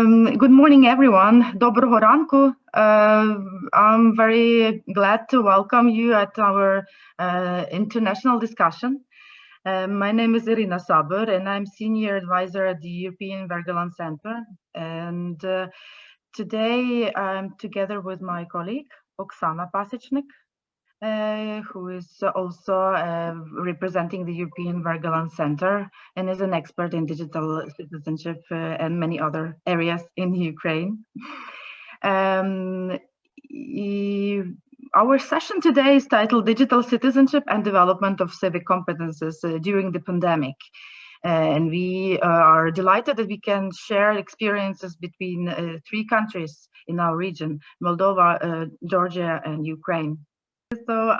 Good morning, everyone. Доброго ранку. I'm very glad to welcome you at our international discussion. My name is Irina Sabur, and I'm Senior Advisor at the European Wergeland Center. And today I'm together with my colleague, Oksana Pasechnik, who is also representing the European Wergeland Center and is an expert in digital citizenship and many other areas in Ukraine. Our session today is titled Digital Citizenship and Development of Civic Competences During the Pandemic. And we are delighted that we can share experiences between three countries in our region, Moldova, Georgia, and Ukraine. So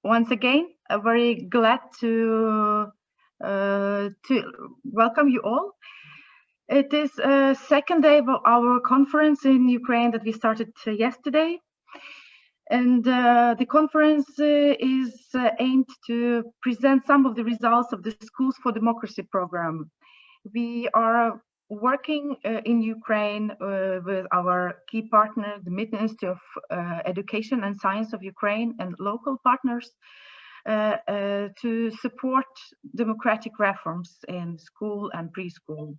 once again, I'm very glad to welcome you all. It is a second day of our conference in Ukraine that we started yesterday. And the conference is aimed to present some of the results of the Schools for Democracy program. We are working in Ukraine with our key partner, the Ministry of Education and Science of Ukraine, and local partners to support democratic reforms in school and preschool.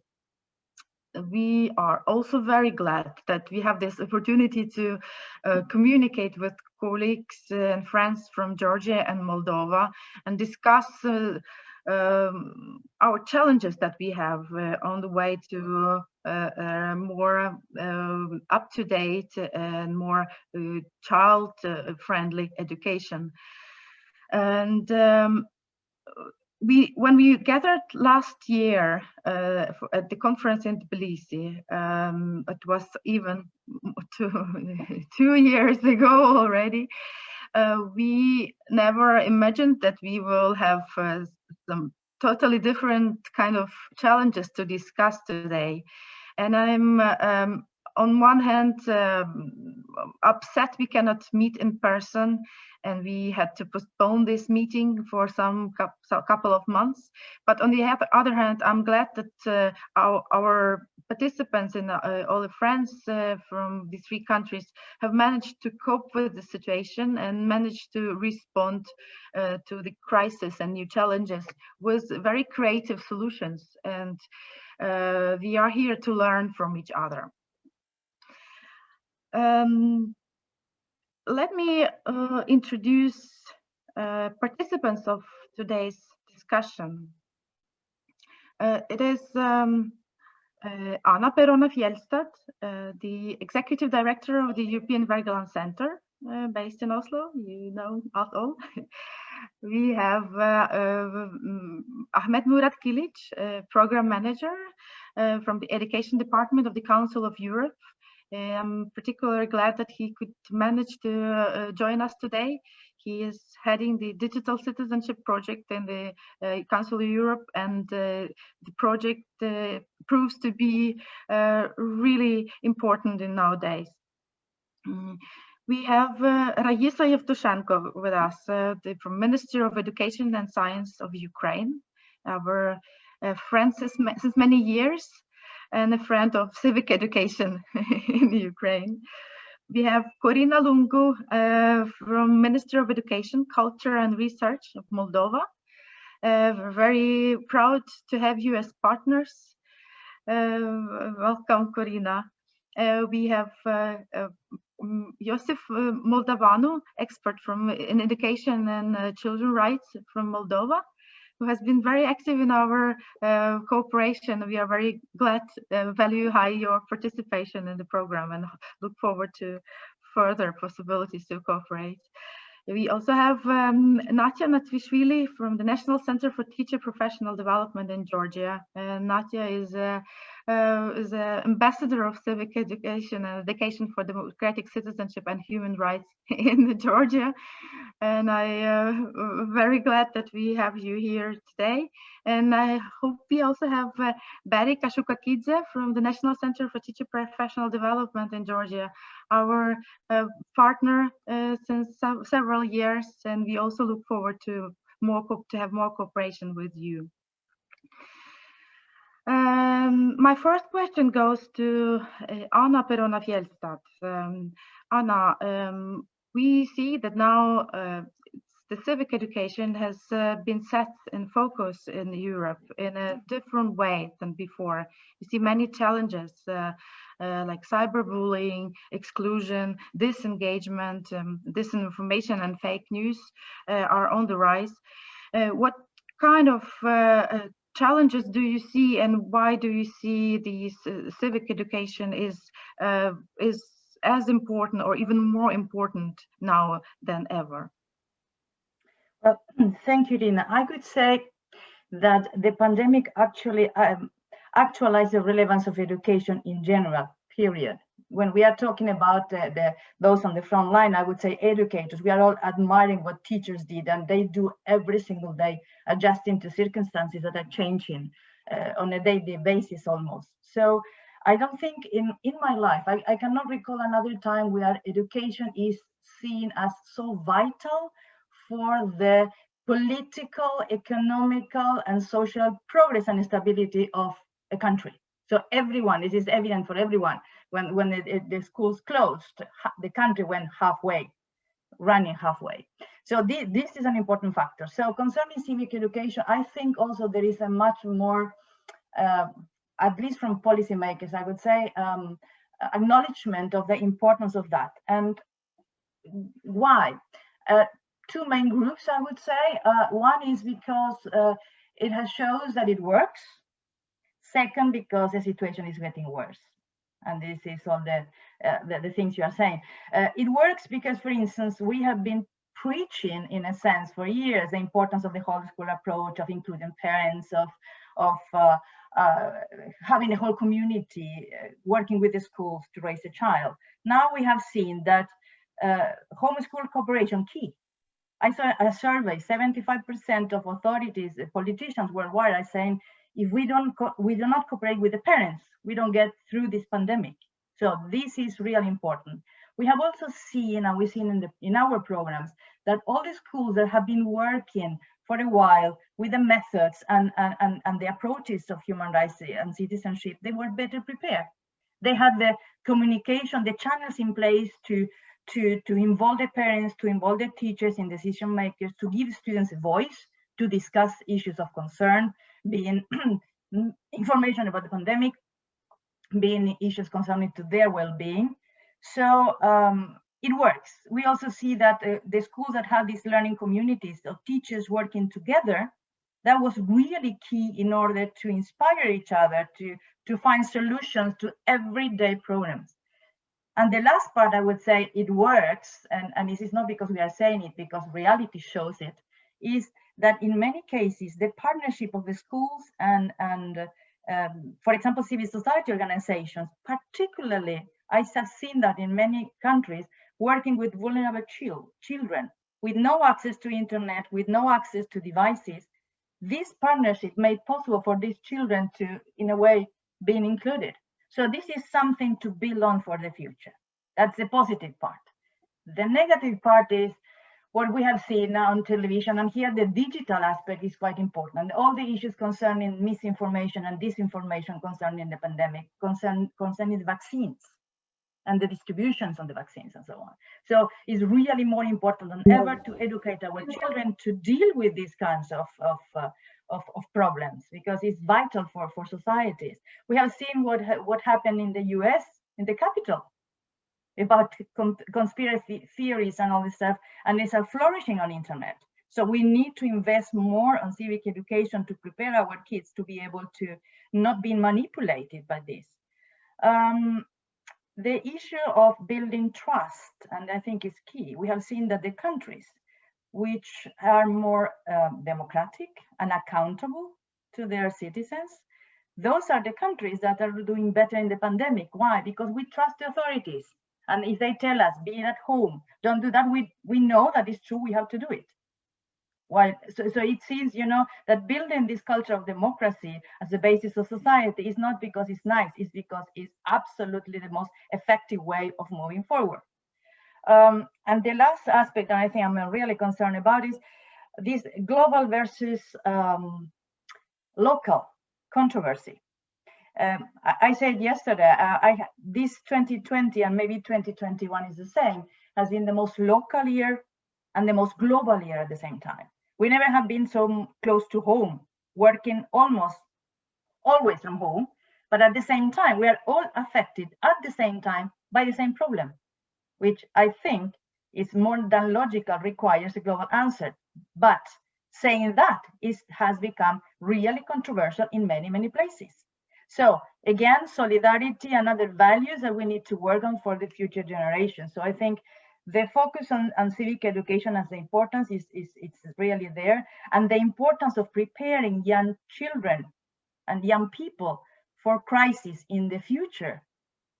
We are also very glad that we have this opportunity to communicate with colleagues and friends from Georgia and Moldova and discuss our challenges that we have on the way to more up-to-date and more child-friendly education. And when we gathered last year at the conference in Tbilisi, it was even 2 years ago already, we never imagined that we will have some totally different kind of challenges to discuss today. And I'm on one hand upset we cannot meet in person, and we had to postpone this meeting for a couple of months. But on the other hand, I'm glad that our participants and all the friends from the three countries have managed to cope with the situation and managed to respond to the crisis and new challenges with very creative solutions. And we are here to learn from each other. Let me introduce participants of today's discussion. It is Anna Perona-Fjellstad, the Executive Director of the European Wergeland Center, based in Oslo. You know us all. We have Ahmet Murat Kilic, Program Manager from the Education Department of the Council of Europe. I'm particularly glad that he could manage to join us today. He is heading the Digital Citizenship project in the Council of Europe, and the project proves to be really important in nowadays. We have Raisa Yevtushenko with us, from Ministry of Education and Science of Ukraine, our friend since many years, and a friend of civic education in Ukraine. We have Corina Lungu from Ministry of Education, Culture and Research of Moldova. We're very proud to have you as partners. Welcome, Corina. We have Josif Moldavanu, expert in education and children's rights from Moldova, who has been very active in our cooperation. We are very glad, value high your participation in the program, and look forward to further possibilities to cooperate. We also have Natya Natvishvili from the National Center for Teacher Professional Development in Georgia. Natya is an ambassador of civic education and education for democratic citizenship and human rights in Georgia. And I'm very glad that we have you here today. And I hope we also have Barry Kashukakidze from the National Center for Teacher Professional Development in Georgia, our partner since several years. And we also look forward to have more cooperation with you. My first question goes to Anna Perona Fjellstad. Anna, we see that now the civic education has been set in focus in Europe in a different way than before. You see many challenges like cyberbullying, exclusion, disengagement, disinformation and fake news are on the rise. What kind of challenges do you see, and why do you see these civic education is as important or even more important now than ever? Well, thank you, Dina. I could say that the pandemic actually actualized the relevance of education in general, period. When we are talking about those on the front line, I would say educators, we are all admiring what teachers did, and they do every single day, adjusting to circumstances that are changing on a daily basis almost. So I don't think in my life, I cannot recall another time where education is seen as so vital for the political, economical, and social progress and stability of a country. So everyone, it is evident for everyone, when the schools closed, the country went halfway, running halfway. So this is an important factor. So concerning civic education, I think also there is a much more, at least from policymakers, I would say, acknowledgement of the importance of that. And why? Two main groups, I would say. One is because it has shows that it works. Second, because the situation is getting worse. And this is all the things you are saying. It works because, for instance, we have been preaching, in a sense, for years, the importance of the whole school approach, of including parents, of having a whole community working with the schools to raise a child. Now we have seen that homeschool cooperation key. I saw a survey, 75% of authorities, politicians worldwide are saying, if we do not cooperate with the parents, we don't get through this pandemic. So this is really important. We have also seen, and we've seen in our programs, that all the schools that have been working for a while with the methods and the approaches of human rights and citizenship, they were better prepared. They had the communication, the channels in place to involve the parents, to involve the teachers and decision makers, to give students a voice, to discuss issues of concern, being information about the pandemic, being issues concerning to their well-being. So it works. We also see that the schools that have these learning communities of teachers working together, that was really key in order to inspire each other to find solutions to everyday problems. And the last part, I would say it works, and this is not because we are saying it, because reality shows it, is that in many cases, the partnership of the schools and for example, civil society organizations, particularly, I have seen that in many countries, working with vulnerable children, with no access to internet, with no access to devices, this partnership made possible for these children to, in a way, being included. So this is something to build on for the future. That's the positive part. The negative part is what we have seen now on television, and here the digital aspect is quite important. All the issues concerning misinformation and disinformation concerning the pandemic, concerning the vaccines and the distributions of the vaccines and so on. So it's really more important than ever to educate our children to deal with these kinds of problems, because it's vital for societies. We have seen what happened in the US, in the Capitol, about conspiracy theories and all this stuff, and these are flourishing on internet. So we need to invest more on civic education to prepare our kids to be able to not be manipulated by this. The issue of building trust, and I think is key. We have seen that the countries which are more democratic and accountable to their citizens, those are the countries that are doing better in the pandemic. Why? Because we trust the authorities. And if they tell us, be at home, don't do that, we know that it's true, we have to do it. Well, so it seems, that building this culture of democracy as the basis of society is not because it's nice, it's because it's absolutely the most effective way of moving forward. And the last aspect that I think I'm really concerned about is this global versus local controversy. I said yesterday, this 2020 and maybe 2021 is the same, has been the most local year and the most global year at the same time. We never have been so close to home, working almost always from home, but at the same time, we are all affected at the same time by the same problem, which I think is more than logical, requires a global answer. But saying that has become really controversial in many, many places. So again, solidarity and other values that we need to work on for the future generations. So I think the focus on civic education as the importance it's really there, and the importance of preparing young children and young people for crisis in the future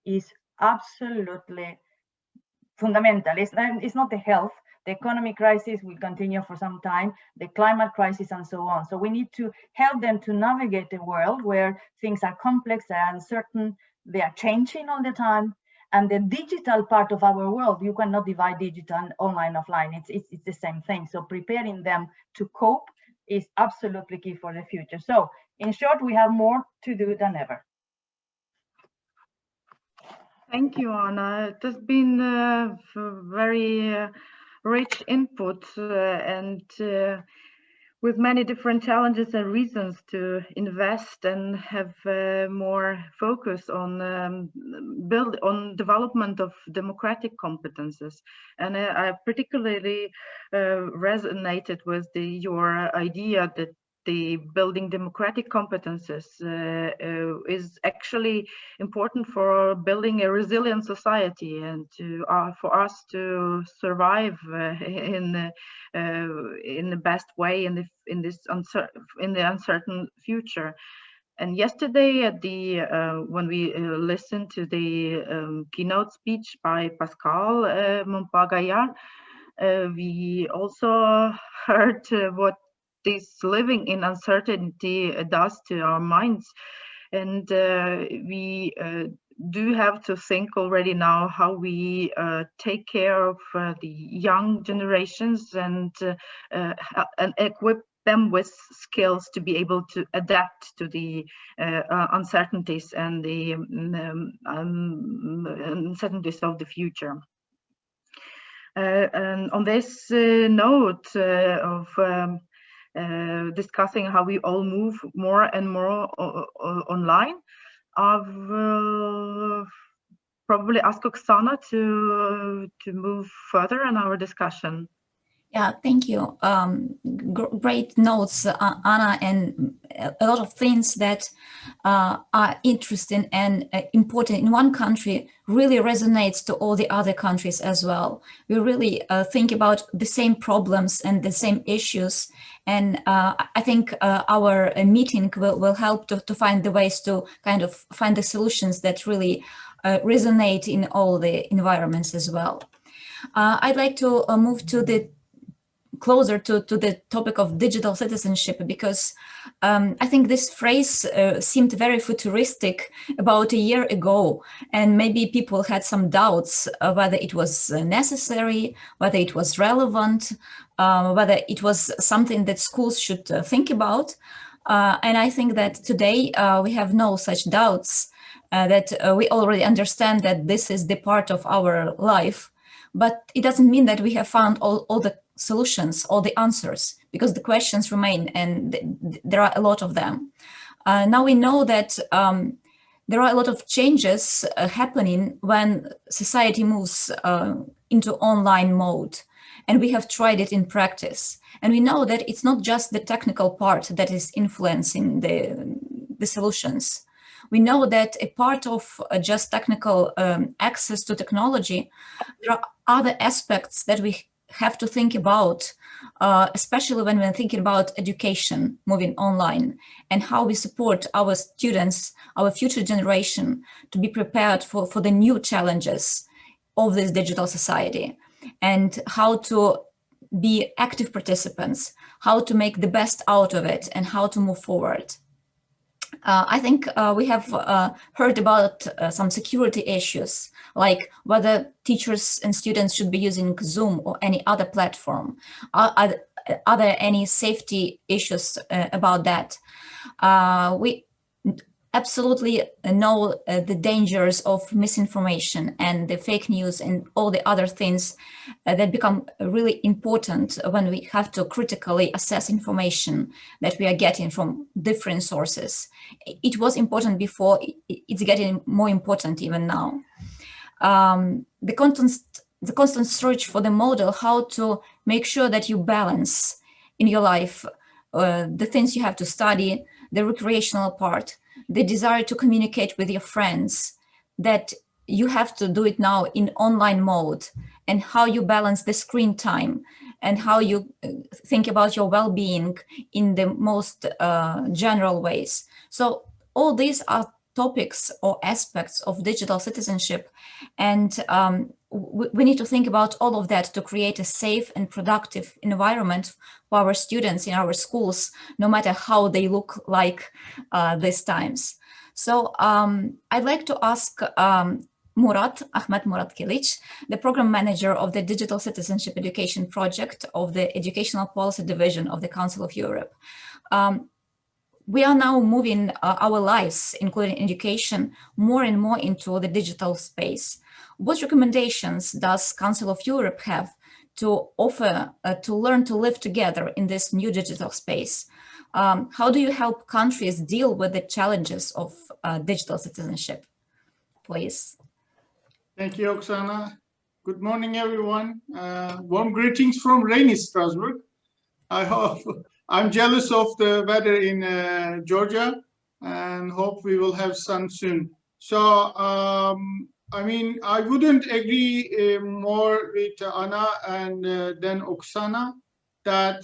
is absolutely fundamental. It's not the health. The economic crisis will continue for some time, the climate crisis and so on. So we need to help them to navigate a world where things are complex, they are uncertain, they are changing all the time. And the digital part of our world, you cannot divide digital and online, offline. It's the same thing. So preparing them to cope is absolutely key for the future. So in short, we have more to do than ever. Thank you, Anna. It has been very rich input and with many different challenges and reasons to invest and have more focus on development of democratic competences. And I particularly resonated with your idea that the building democratic competences is actually important for building a resilient society and for us to survive in the best way in the uncertain future. And yesterday, at the when we listened to the keynote speech by Pascal Montpagayar, we also heard what this living in uncertainty does to our minds. And we do have to think already now how we take care of the young generations and equip them with skills to be able to adapt to the uncertainties and the uncertainties of the future. And on this note of discussing how we all move more and more online, I've probably ask Oksana to move further in our discussion. Yeah, thank you. Great notes, Anna, and a lot of things that are interesting and important in one country really resonates to all the other countries as well. We really think about the same problems and the same issues. And I think our meeting will help to find the ways to kind of find the solutions that really resonate in all the environments as well. I'd like to move to the closer to the topic of digital citizenship, because I think this phrase seemed very futuristic about a year ago, and maybe people had some doubts whether it was necessary, whether it was relevant, whether it was something that schools should think about. And I think that today we have no such doubts, that we already understand that this is the part of our life. But it doesn't mean that we have found all the solutions, all the answers, because the questions remain, and there are a lot of them. Now we know that there are a lot of changes happening when society moves into online mode, and we have tried it in practice. And we know that it's not just the technical part that is influencing the solutions. We know that a part of just technical access to technology, there are other aspects that we have to think about, especially when we're thinking about education moving online, and how we support our students, our future generation, to be prepared for the new challenges of this digital society, and how to be active participants, how to make the best out of it, and how to move forward. I think we have heard about some security issues, like whether teachers and students should be using Zoom or any other platform. Are there any safety issues about that? absolutely know the dangers of misinformation and the fake news and all the other things that become really important when we have to critically assess information that we are getting from different sources. It was important before, it's getting more important even now. The constant search for the model, how to make sure that you balance in your life the things you have to study, the recreational part, the desire to communicate with your friends, that you have to do it now in online mode, and how you balance the screen time, and how you think about your well-being in the most general ways. So all these are topics or aspects of digital citizenship, and we need to think about all of that to create a safe and productive environment for our students in our schools, no matter how they look like these times. So I'd like to ask Ahmed Murat Kilic, the program manager of the Digital Citizenship Education Project of the Educational Policy Division of the Council of Europe. We are now moving our lives, including education, more and more into the digital space. What recommendations does Council of Europe have to offer to learn to live together in this new digital space? How do you help countries deal with the challenges of digital citizenship? Please. Thank you, Oksana. Good morning, everyone. Warm greetings from rainy Strasbourg. I hope I'm jealous of the weather in Georgia, and hope we will have sun soon. So, I mean, I wouldn't agree more with Anna and then Oksana that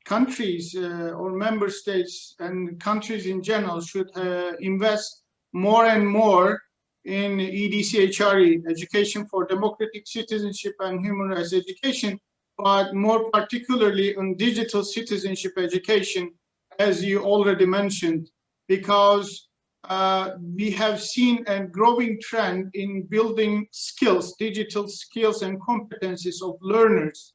countries or member states and countries in general should invest more and more in EDCHRE, Education for Democratic Citizenship and Human Rights Education, but more particularly on digital citizenship education, as you already mentioned, because we have seen a growing trend in building skills, digital skills and competencies of learners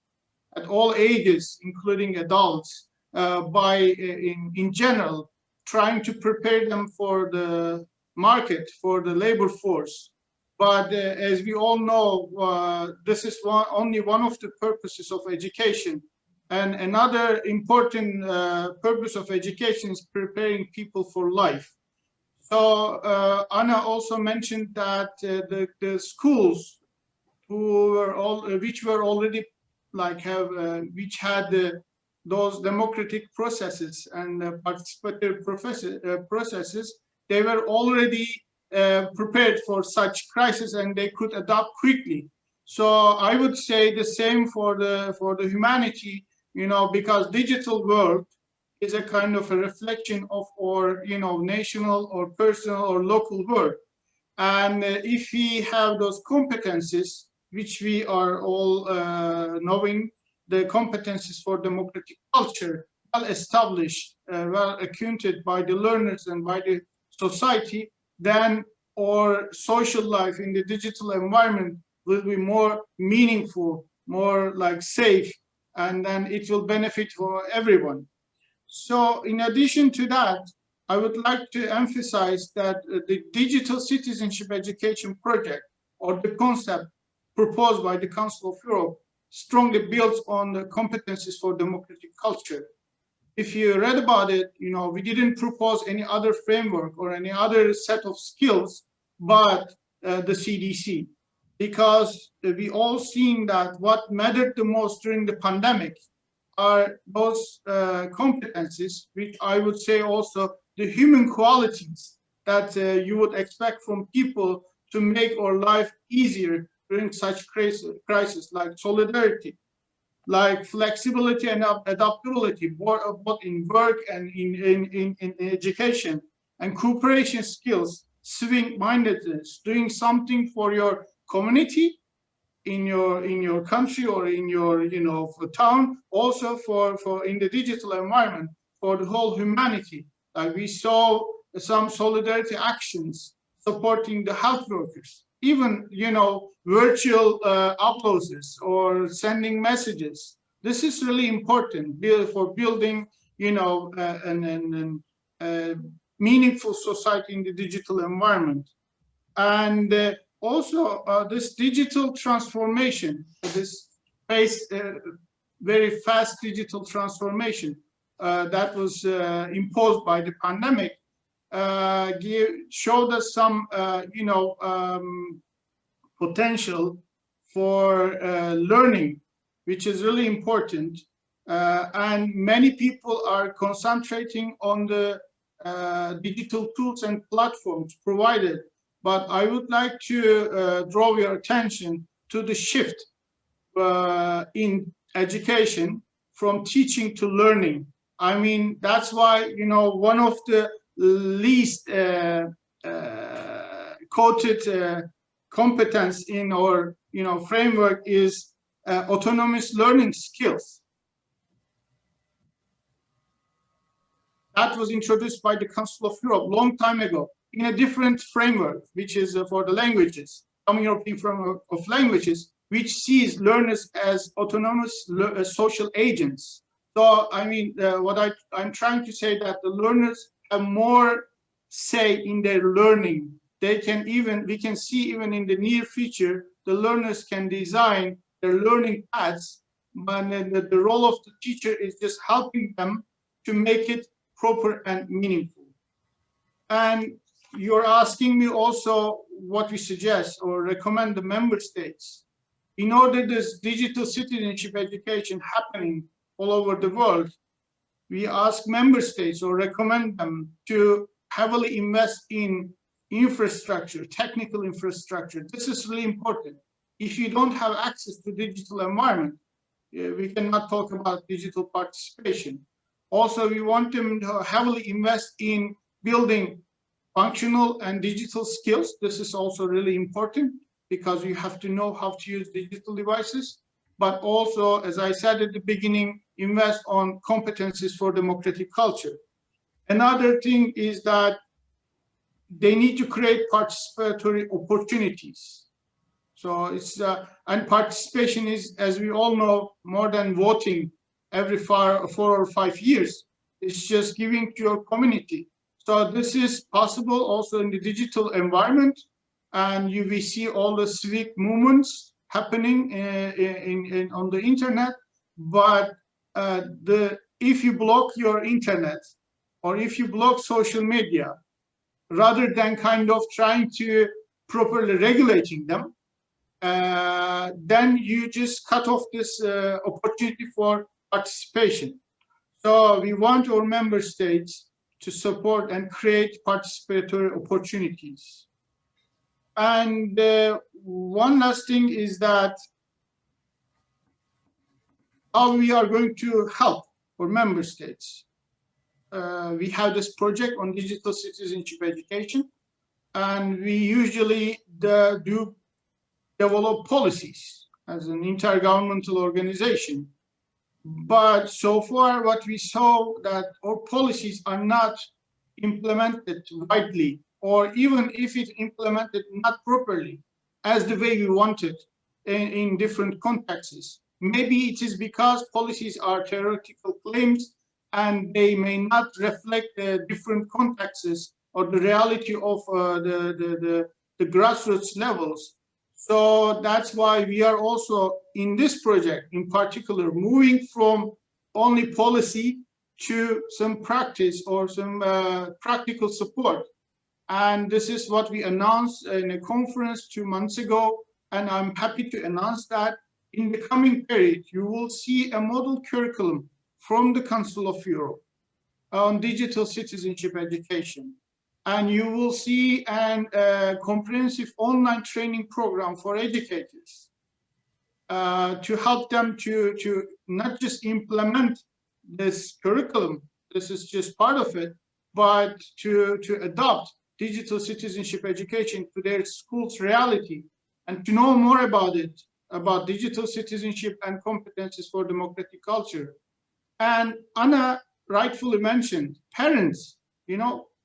at all ages, including adults, in general, trying to prepare them for the market, for the labor force. But as we all know, this is only one of the purposes of education. And another important purpose of education is preparing people for life. So Anna also mentioned that the schools which were already which had those democratic processes and participative processes, they were already prepared for such crisis and they could adapt quickly. So I would say the same for the humanity, you know, because digital world is a kind of a reflection of our, you know, national or personal or local world. And if we have those competencies, which we are all knowing, the competencies for democratic culture, well established, well acquainted by the learners and by the society, then our social life in the digital environment will be more meaningful, more like safe, and then it will benefit for everyone. So in addition to that, I would like to emphasize that the digital citizenship education project, or the concept proposed by the Council of Europe, strongly builds on the competencies for democratic culture. If you read about it, you know, we didn't propose any other framework or any other set of skills, but the CDC, because we all seen that what mattered the most during the pandemic are those competencies, which I would say also the human qualities that you would expect from people to make our life easier during such crisis, like solidarity, like flexibility and adaptability, both in work and in education, and cooperation skills, civic mindedness, doing something for your community, in your country or in your, you know, town, also for in the digital environment, for the whole humanity. Like we saw some solidarity actions supporting the health workers, even, you know, virtual uploads or sending messages. This is really important for building, you know, and meaningful society in the digital environment. And also this digital transformation, this very fast digital transformation that was imposed by the pandemic showed us some potential for learning, which is really important. And many people are concentrating on the digital tools and platforms provided. But I would like to draw your attention to the shift in education from teaching to learning. I mean, that's why, one of the least quoted competence in our, framework is autonomous learning skills. That was introduced by the Council of Europe a long time ago in a different framework, which is for the languages, Common European Framework of Languages, which sees learners as autonomous social agents. So, I mean, what I'm trying to say that the learners have more say in their learning. We can see even in the near future, the learners can design their learning paths, but the role of the teacher is just helping them to make it proper and meaningful. And you're asking me also what we suggest or recommend the member states. In order this digital citizenship education happening all over the world, we ask member states or recommend them to heavily invest in infrastructure, technical infrastructure. This is really important. If you don't have access to digital environment, we cannot talk about digital participation. Also, we want them to heavily invest in building functional and digital skills. This is also really important because you have to know how to use digital devices. But also, as I said at the beginning, invest on competencies for democratic culture. Another thing is that they need to create participatory opportunities. So it's and participation is, as we all know, more than voting every 4 or 5 years. It's just giving to your community. So this is possible also in the digital environment, and we see all the civic movements happening on the internet. But if you block your internet or if you block social media, rather than kind of trying to properly regulating them, then you just cut off this opportunity for participation. So we want our member states to support and create participatory opportunities. And one last thing is that how we are going to help our member states. We have this project on digital citizenship education, and we usually do develop policies as an intergovernmental organization. But so far, what we saw that our policies are not implemented widely, or even if it's implemented not properly as the way we wanted in different contexts. Maybe it is because policies are theoretical claims and they may not reflect the different contexts or the reality of the grassroots levels. So that's why we are also in this project in particular moving from only policy to some practice or some practical support. And this is what we announced in a conference 2 months ago. And I'm happy to announce that in the coming period, you will see a model curriculum from the Council of Europe on digital citizenship education. And you will see a comprehensive online training program for educators to help them to not just implement this curriculum, this is just part of it, but to adopt digital citizenship education to their school's reality and to know more about it, about digital citizenship and competences for democratic culture. And Anna rightfully mentioned parents,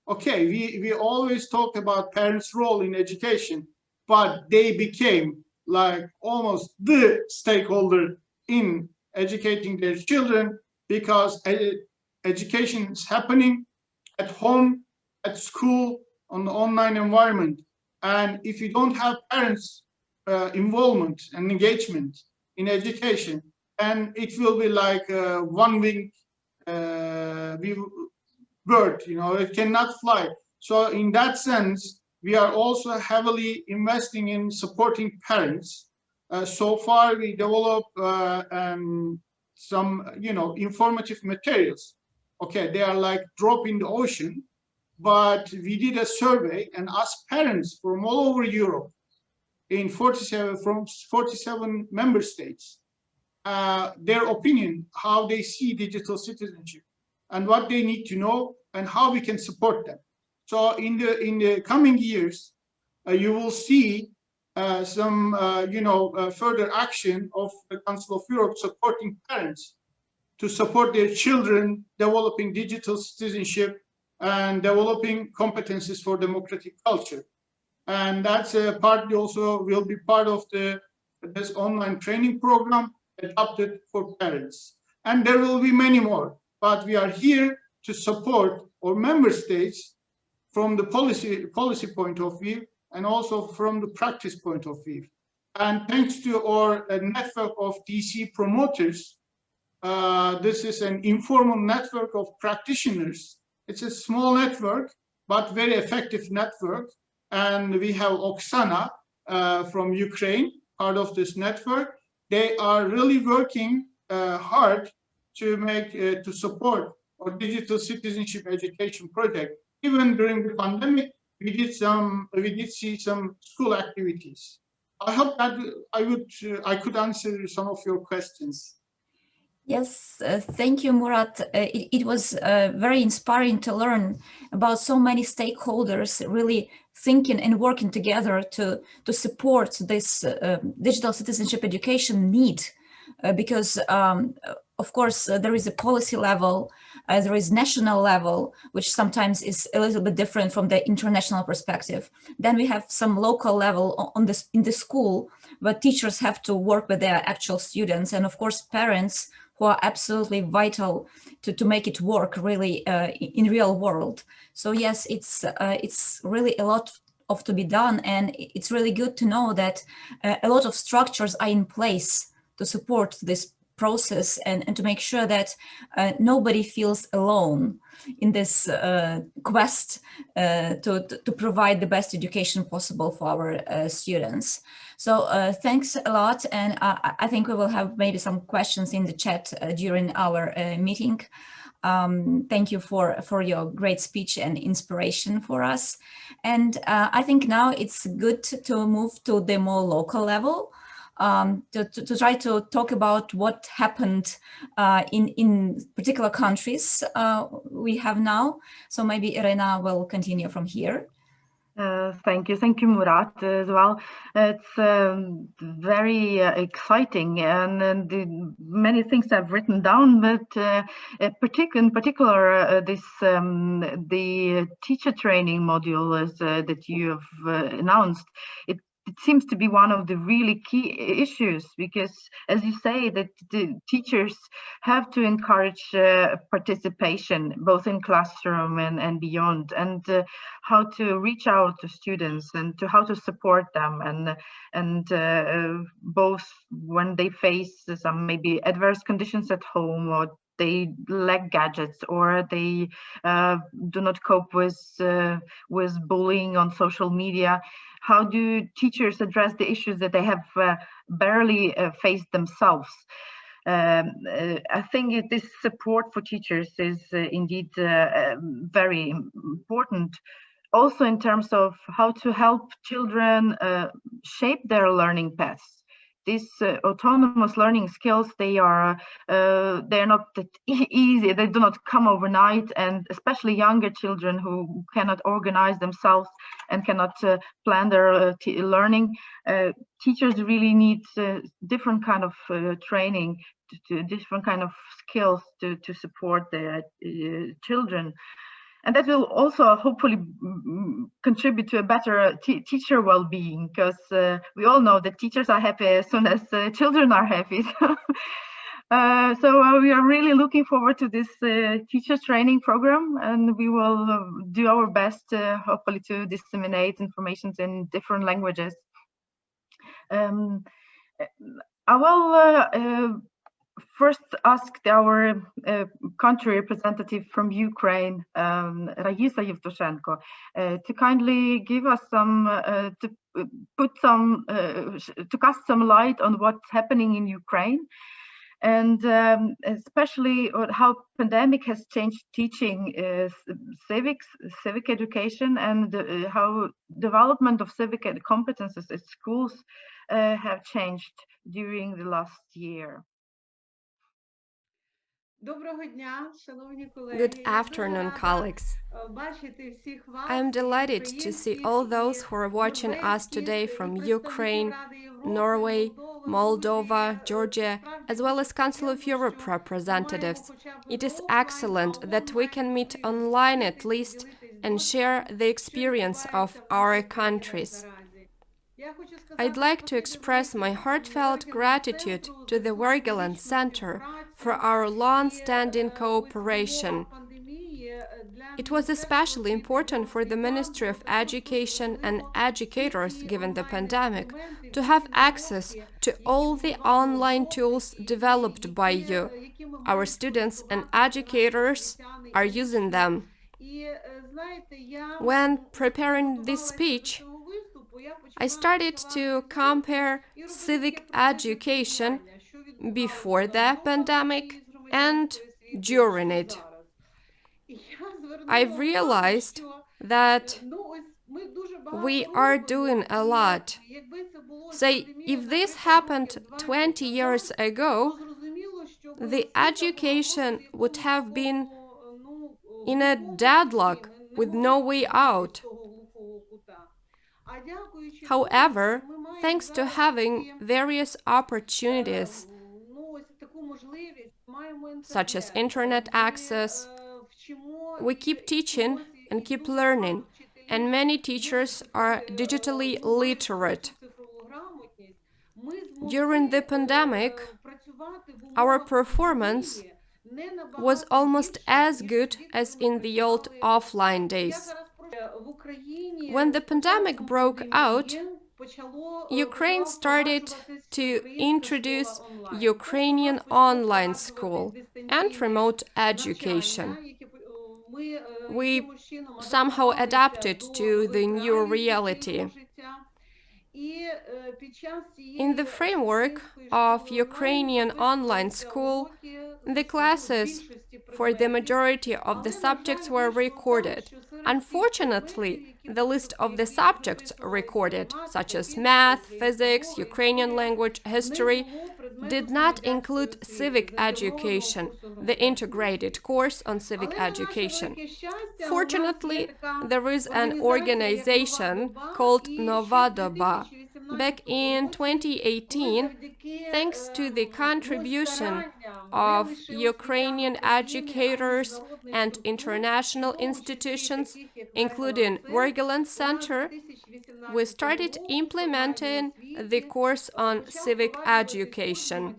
okay, we always talk about parents' role in education, but they became like almost the stakeholder in educating their children because education is happening at home, at school on the online environment. And if you don't have parents' involvement and engagement in education, and it will be like one wing bird, it cannot fly. So in that sense, we are also heavily investing in supporting parents. So far, we developed some, informative materials. Okay, they are like drop in the ocean, but we did a survey and asked parents from all over Europe in 47 member states, their opinion, how they see digital citizenship and what they need to know and how we can support them. So in the coming years, you will see some further action of the Council of Europe supporting parents to support their children developing digital citizenship and developing competences for democratic culture. And that's partly also will be part of this online training program adapted for parents. And there will be many more, but we are here to support our member states from the policy point of view and also from the practice point of view. And thanks to our network of DC promoters, this is an informal network of practitioners. It's a small network, but very effective network. And we have Oksana from Ukraine, part of this network. They are really working hard to support our digital citizenship education project. Even during the pandemic, we did see some school activities. I hope that I could answer some of your questions. Yes, thank you, Murat. It was very inspiring to learn about so many stakeholders really thinking and working together to support this digital citizenship education need. Because, of course, there is a policy level, there is national level, which sometimes is a little bit different from the international perspective. Then we have some local level in the school, where teachers have to work with their actual students, and of course, parents who are absolutely vital to make it work really in real world. So yes, it's really a lot of to be done, and it's really good to know that a lot of structures are in place to support this process and to make sure that nobody feels alone in this quest to provide the best education possible for our students. So thanks a lot, and I think we will have maybe some questions in the chat during our meeting. Thank you for your great speech and inspiration for us. And I think now it's good to move to the more local level. To try to talk about what happened in particular countries we have now. So maybe Irena will continue from here. Thank you, Murat, as well. It's very exciting, and many things I've written down, but in particular, the teacher training module that you have announced. It seems to be one of the really key issues, because, as you say, that the teachers have to encourage participation, both in classroom and beyond, and how to reach out to students and to how to support them, and both when they face some maybe adverse conditions at home, or they lack gadgets, or they do not cope with bullying on social media. How do teachers address the issues that they have barely faced themselves? I think this support for teachers is indeed very important, also in terms of how to help children shape their learning paths. These autonomous learning skills, they're not that easy. They do not come overnight, and especially younger children who cannot organize themselves and cannot plan their learning. Teachers really need different kind of training, different kind of skills to support their children. And that will also hopefully contribute to a better teacher well-being, because we all know that teachers are happy as soon as children are happy. So we are really looking forward to this teacher training program, and we will do our best, hopefully, to disseminate information in different languages. I will first ask our country representative from Ukraine, Raisa Yevtushenko, to kindly give us some, to cast some light on what's happening in Ukraine, and especially how pandemic has changed teaching civic education, and how development of civic competences at schools have changed during the last year. Good afternoon, colleagues. I am delighted to see all those who are watching us today from Ukraine, Norway, Moldova, Georgia, as well as Council of Europe representatives. It is excellent that we can meet online at least and share the experience of our countries. I'd like to express my heartfelt gratitude to the Wergeland Center for our long-standing cooperation. It was especially important for the Ministry of Education and educators, given the pandemic, to have access to all the online tools developed by you. Our students and educators are using them. When preparing this speech, I started to compare civic education before the pandemic and during it. I've realized that we are doing a lot. Say, if this happened 20 years ago, the education would have been in a deadlock with no way out. However, thanks to having various opportunities, such as internet access, we keep teaching and keep learning, and many teachers are digitally literate. During the pandemic, our performance was almost as good as in the old offline days. When the pandemic broke out, Ukraine started to introduce Ukrainian online school and remote education. We somehow adapted to the new reality. In the framework of Ukrainian online school, the classes for the majority of the subjects were recorded. Unfortunately, the list of the subjects recorded, such as math, physics, Ukrainian language, history, did not include civic education, the integrated course on civic education. Fortunately, there is an organization called Nova Doba. Back in 2018, thanks to the contribution of Ukrainian educators and international institutions, including Wergeland Center, we started implementing the course on civic education.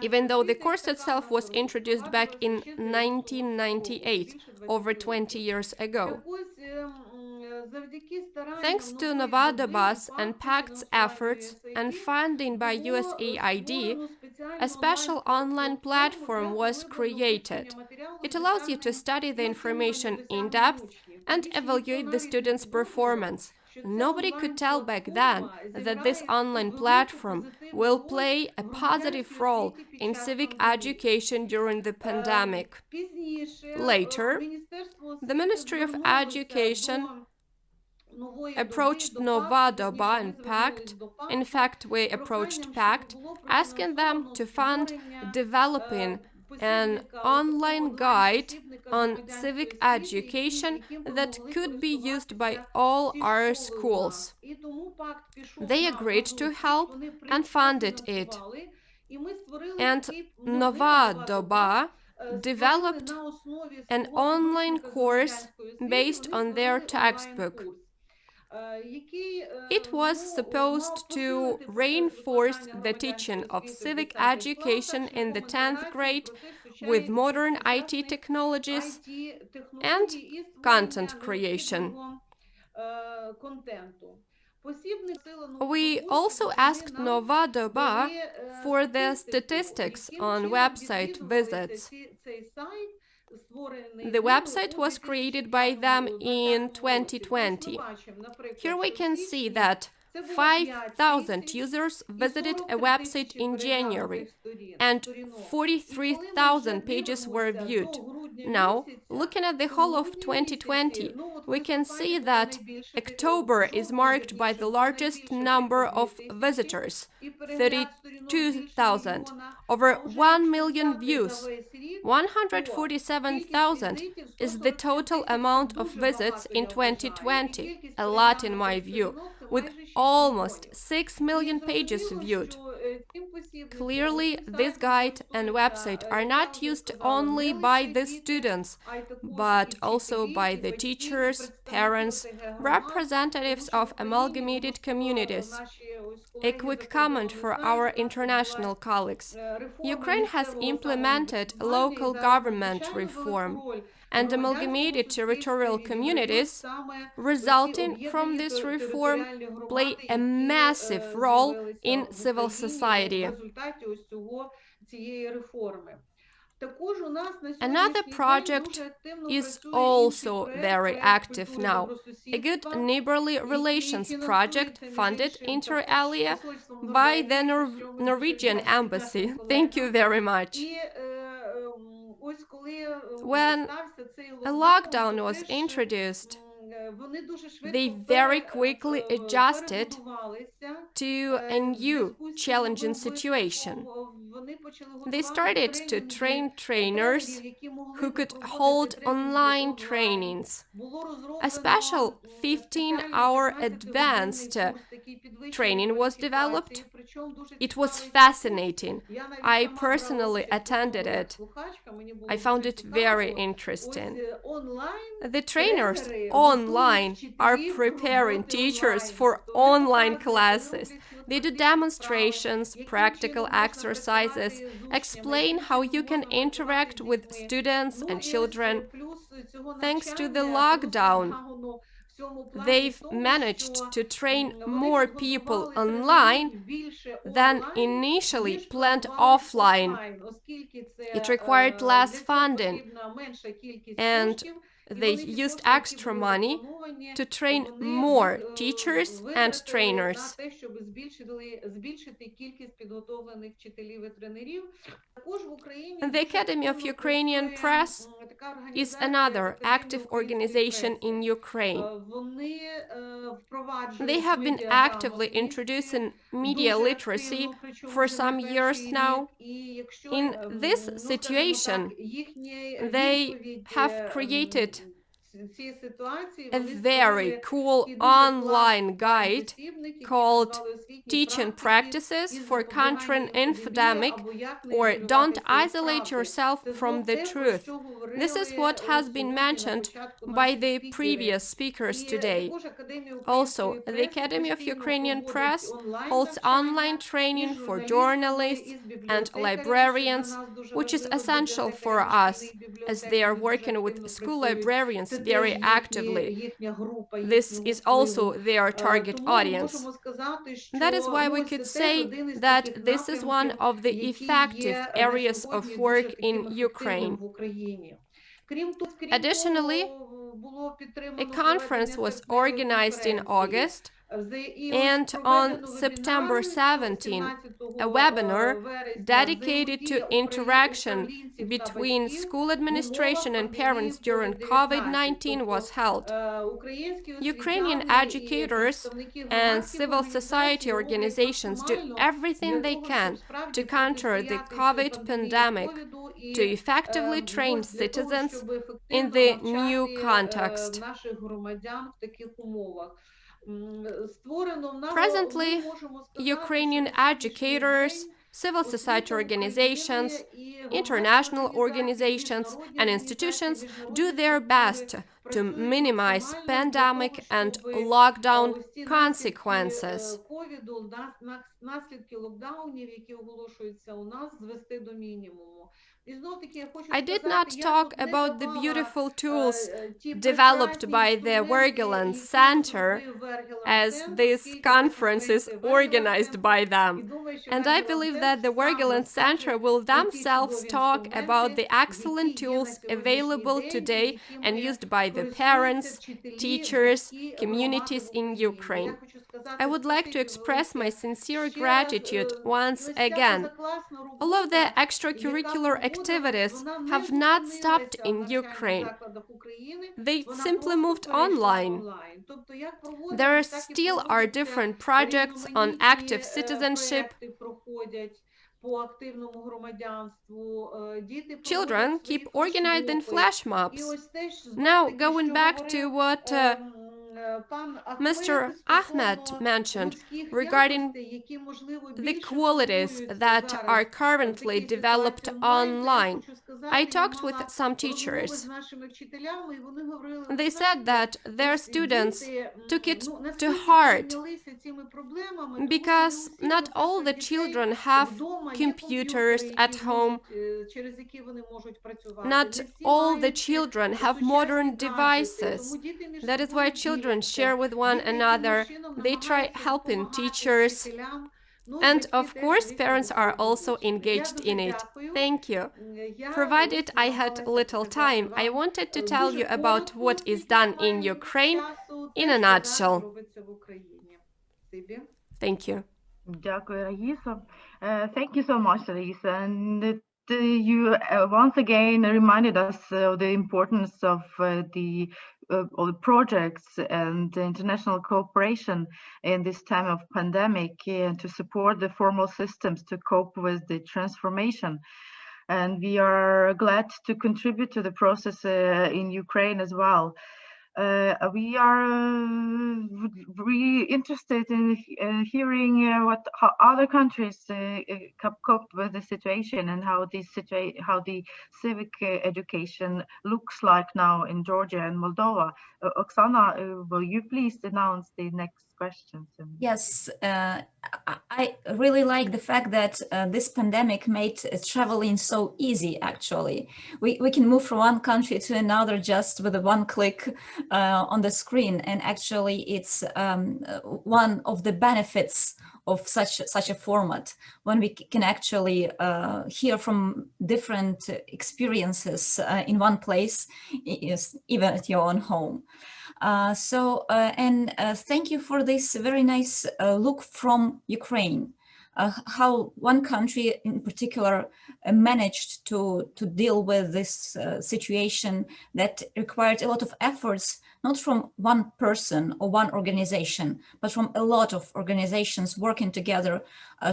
Even though the course itself was introduced back in 1998, over 20 years ago. Thanks to Novadobas and PACT's efforts and funding by USAID, a special online platform was created. It allows you to study the information in depth and evaluate the students' performance. Nobody could tell back then that this online platform will play a positive role in civic education during the pandemic. Later, the Ministry of Education approached Novadoba and PACT. In fact, we approached PACT, asking them to fund developing an online guide on civic education that could be used by all our schools. They agreed to help and funded it. And Novadoba developed an online course based on their textbook. It was supposed to reinforce the teaching of civic education in the 10th grade with modern IT technologies and content creation. We also asked Moldova for the statistics on website visits. The website was created by them in 2020. Here we can see that 5,000 users visited a website in January and 43,000 pages were viewed. Now, looking at the whole of 2020, we can see that October is marked by the largest number of visitors, 32,000, over 1 million views. 147,000 is the total amount of visits in 2020, a lot in my view, with almost 6 million pages viewed. Clearly, this guide and website are not used only by the students, but also by the teachers, parents, representatives of amalgamated communities. A quick comment for our international colleagues. Ukraine has implemented local government reform, and amalgamated territorial communities resulting from this reform play a massive role in civil society. Another project is also very active now, a good neighborly relations project funded inter alia by the Norwegian embassy. Thank you very much. When a lockdown was introduced, they very quickly adjusted to a new challenging situation. They started to train trainers who could hold online trainings. A special 15-hour advanced training was developed. It was fascinating. I personally attended it. I found it very interesting. The trainers online are preparing teachers for online classes. They do demonstrations, practical exercises, explain how you can interact with students and children. Thanks to the lockdown, they've managed to train more people online than initially planned offline. It required less funding, and they used extra money to train more teachers and trainers. The Academy of Ukrainian Press is another active organization in Ukraine. They have been actively introducing media literacy for some years now. In this situation, they have created a very cool online guide called Teaching Practices for Countering Infodemic, or Don't Isolate Yourself from the Truth. This is what has been mentioned by the previous speakers today. Also, the Academy of Ukrainian Press holds online training for journalists and librarians, which is essential for us, as they are working with school librarians very actively. This is also their target audience. That is why we could say that this is one of the effective areas of work in Ukraine. Additionally, a conference was organized in August, and on September 17, a webinar dedicated to interaction between school administration and parents during COVID-19 was held. Ukrainian educators and civil society organizations do everything they can to counter the COVID pandemic, to effectively train citizens in the new context. Presently, Ukrainian educators, civil society organizations, international organizations, and institutions do their best to minimize pandemic and lockdown consequences. I did not talk about the beautiful tools developed by the Wergeland Center, as this conference is organized by them. And I believe that the Wergeland Center will themselves talk about the excellent tools available today and used by the parents, teachers, communities in Ukraine. I would like to express my sincere gratitude once again. All of the extracurricular activities have not stopped in Ukraine. They simply moved online. There still are different projects on active citizenship. Children keep organized in flash mobs. Now, going back to what Mr. Ahmed mentioned regarding the qualities that are currently developed online. I talked with some teachers. They said that their students took it to heart because not all the children have computers at home. Not all the children have modern devices. That is why children share with one another. They try helping teachers. And of course, parents are also engaged in it. Thank you. Provided I had little time, I wanted to tell you about what is done in Ukraine in a nutshell. Thank you. Дякую, Раїса. Thank you so much, Raisa. And you once again reminded us of the importance of the projects and the international cooperation in this time of pandemic to support the formal systems to cope with the transformation. And we are glad to contribute to the process in Ukraine as well. We are really interested in hearing how other countries coped with the situation and how the civic education looks like now in Georgia and Moldova. Oksana, will you please announce the next questions? Yes, I really like the fact that this pandemic made traveling so easy, actually. We can move from one country to another just with one click on the screen. And actually, it's one of the benefits of such a format, when we can actually hear from different experiences in one place, even at your own home. Thank you for this very nice look from Ukraine, how one country in particular managed to deal with this situation that required a lot of efforts, not from one person or one organization, but from a lot of organizations working together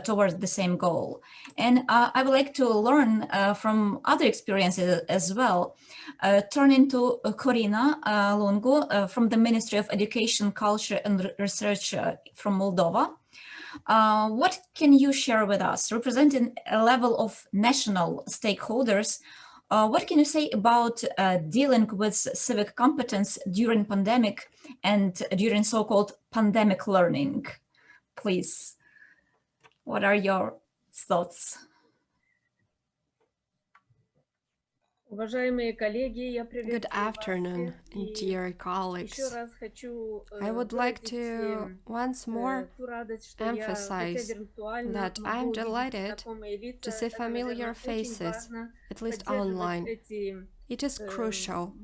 towards the same goal. And I would like to learn from other experiences as well. Turning to Corina Lungu from the Ministry of Education, Culture and Research from Moldova. What can you share with us, representing a level of national stakeholders? What can you say about dealing with civic competence during pandemic and during so-called pandemic learning? Please, what are your thoughts? Good afternoon, dear colleagues. I would like to once more emphasize that I'm delighted to see familiar faces, at least online. It is crucial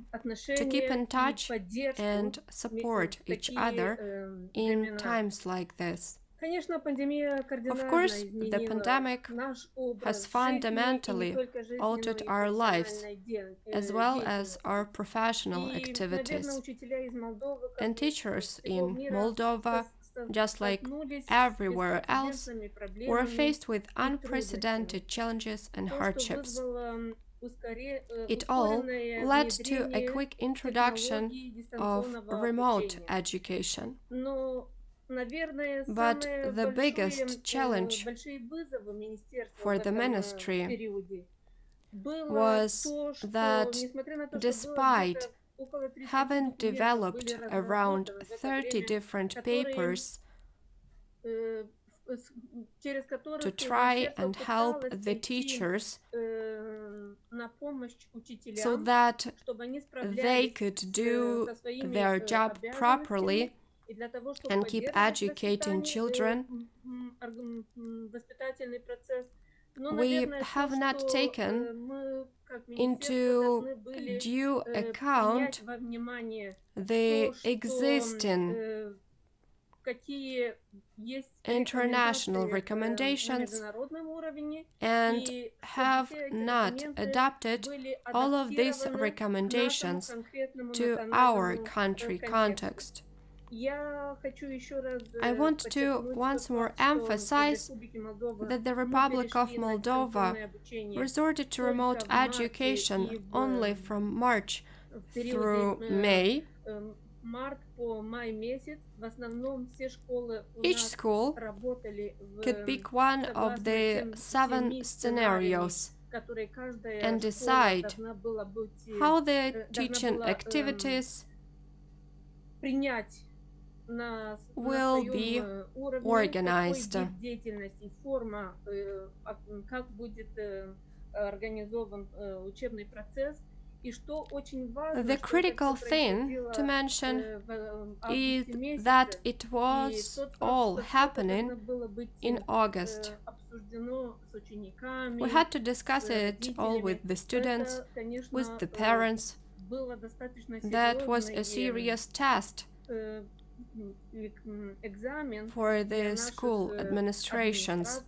to keep in touch and support each other in times like this. Of course, the pandemic has fundamentally altered our lives, as well as our professional activities. And teachers in Moldova, just like everywhere else, were faced with unprecedented challenges and hardships. It all led to a quick introduction of remote education. But the biggest challenge for the ministry was that despite having developed around 30 different papers to try and help the teachers so that they could do their job properly and keep educating children. We have not taken into due account the existing international recommendations and have not adapted all of these recommendations to our country context. I want to once more emphasize that the Republic of Moldova resorted to remote education only from March through May. Each school could pick one of the 7 scenarios and decide how the teaching activities will be organized. The critical thing to mention is that it was all happening in August. We had to discuss it all with the students, with the parents. That was a serious test for the school administrations.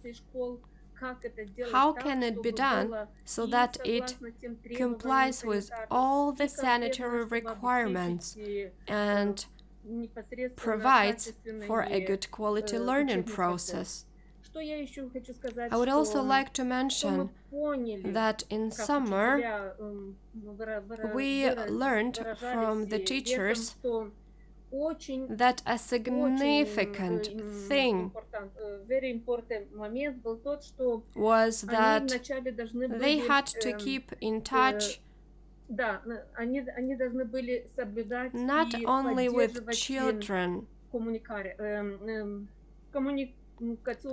How can it be done so that it complies with all the sanitary requirements and provides for a good quality learning process? I would also like to mention that in summer we learned from the teachers that a significant thing was that they had to keep in touch not only with children,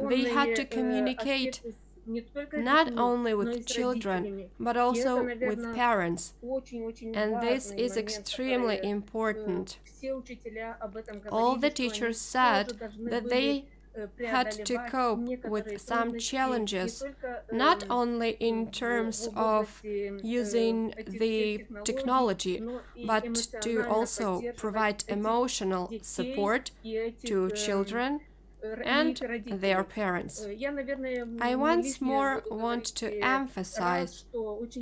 they had to communicate not only with children, but also with parents. And this is extremely important. All the teachers said that they had to cope with some challenges, not only in terms of using the technology, but to also provide emotional support to children and their parents. I once more want to emphasize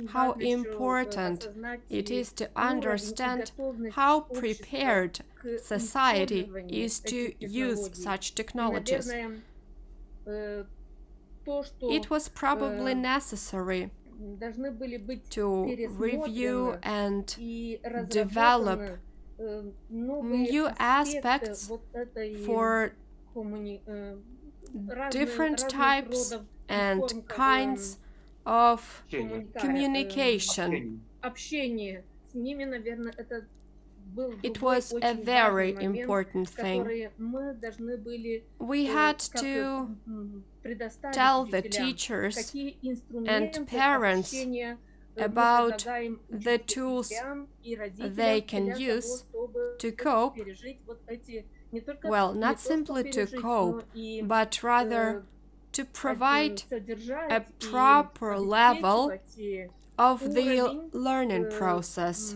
how important it is to understand how prepared society is to use such technologies. It was probably necessary to review and develop new aspects for different types and kinds of communication. It was a very important thing. We had to tell the teachers and parents about the tools they can use to cope. Well, not simply to cope, but rather to provide a proper level of the learning process.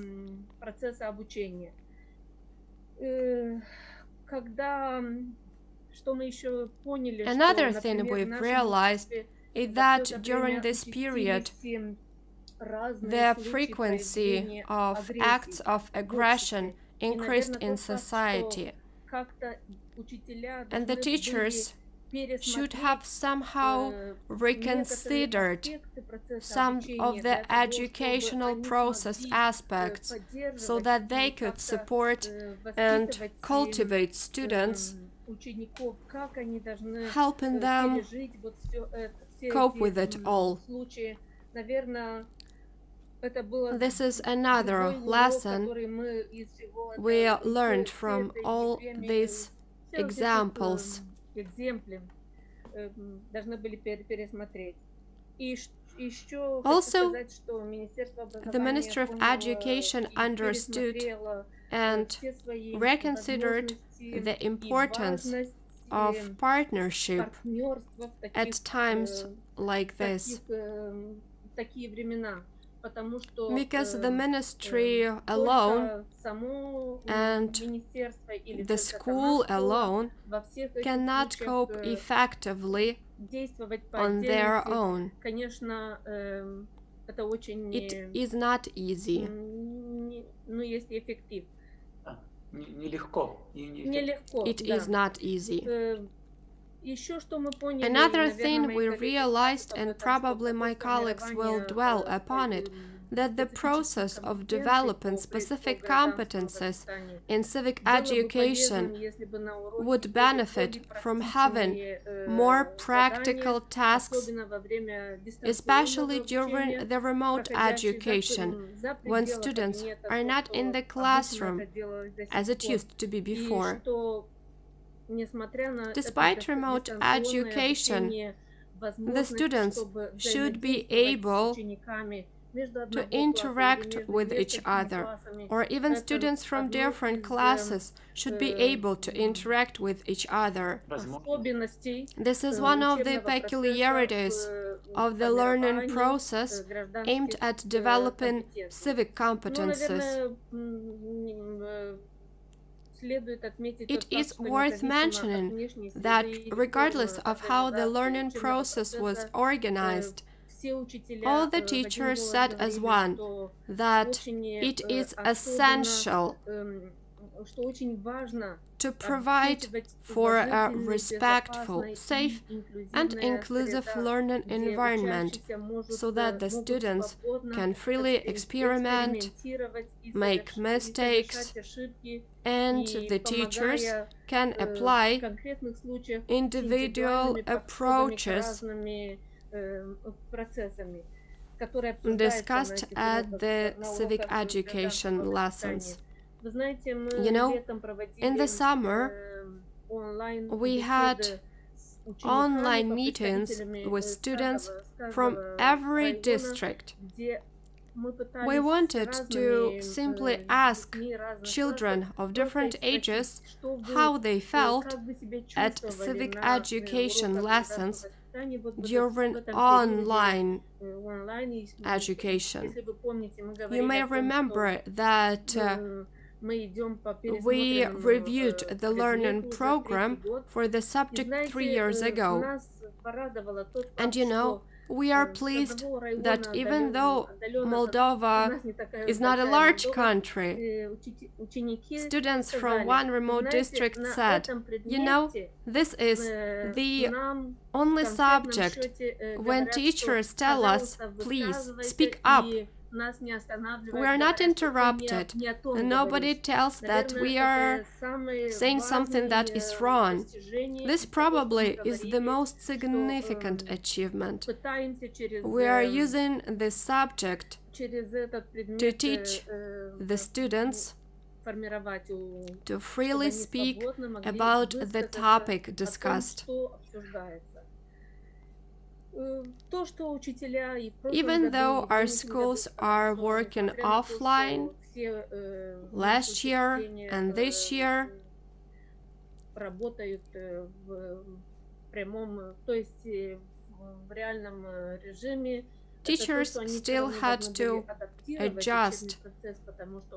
Another thing we've realized is that during this period, the frequency of acts of aggression increased in society. And the teachers should have somehow reconsidered some of the educational process aspects so that they could support and cultivate students, helping them cope with it all. This is another lesson we learned from all these examples. Also, the Ministry of Education understood and reconsidered the importance of partnership at times like this, because the ministry alone and the school alone cannot cope effectively on their own. It is not easy. It is not easy. Another thing we realized, and probably my colleagues will dwell upon it, that the process of developing specific competences in civic education would benefit from having more practical tasks, especially during the remote education, when students are not in the classroom, as it used to be before. Despite remote education, the students should be able to interact with each other, or even students from different classes should be able to interact with each other. This is one of the peculiarities of the learning process aimed at developing civic competences. It is worth mentioning that regardless of how the learning process was organized, all the teachers said as one that it is essential to provide for a respectful, safe, and inclusive learning environment so that the students can freely experiment, make mistakes, and the teachers can apply individual approaches discussed at the civic education lessons. You know, in the summer, we had online meetings with students from every district. We wanted to simply ask children of different ages how they felt at civic education lessons during online education. You may remember that we reviewed the learning program for the subject 3 years ago. And you know, we are pleased that even though Moldova is not a large country, students from one remote district said, you know, this is the only subject when teachers tell us, please speak up. We are not interrupted, and nobody tells that we are saying something that is wrong. This probably is the most significant achievement. We are using this subject to teach the students to freely speak about the topic discussed. Even though our schools are working offline last year and this year, teachers still had to adjust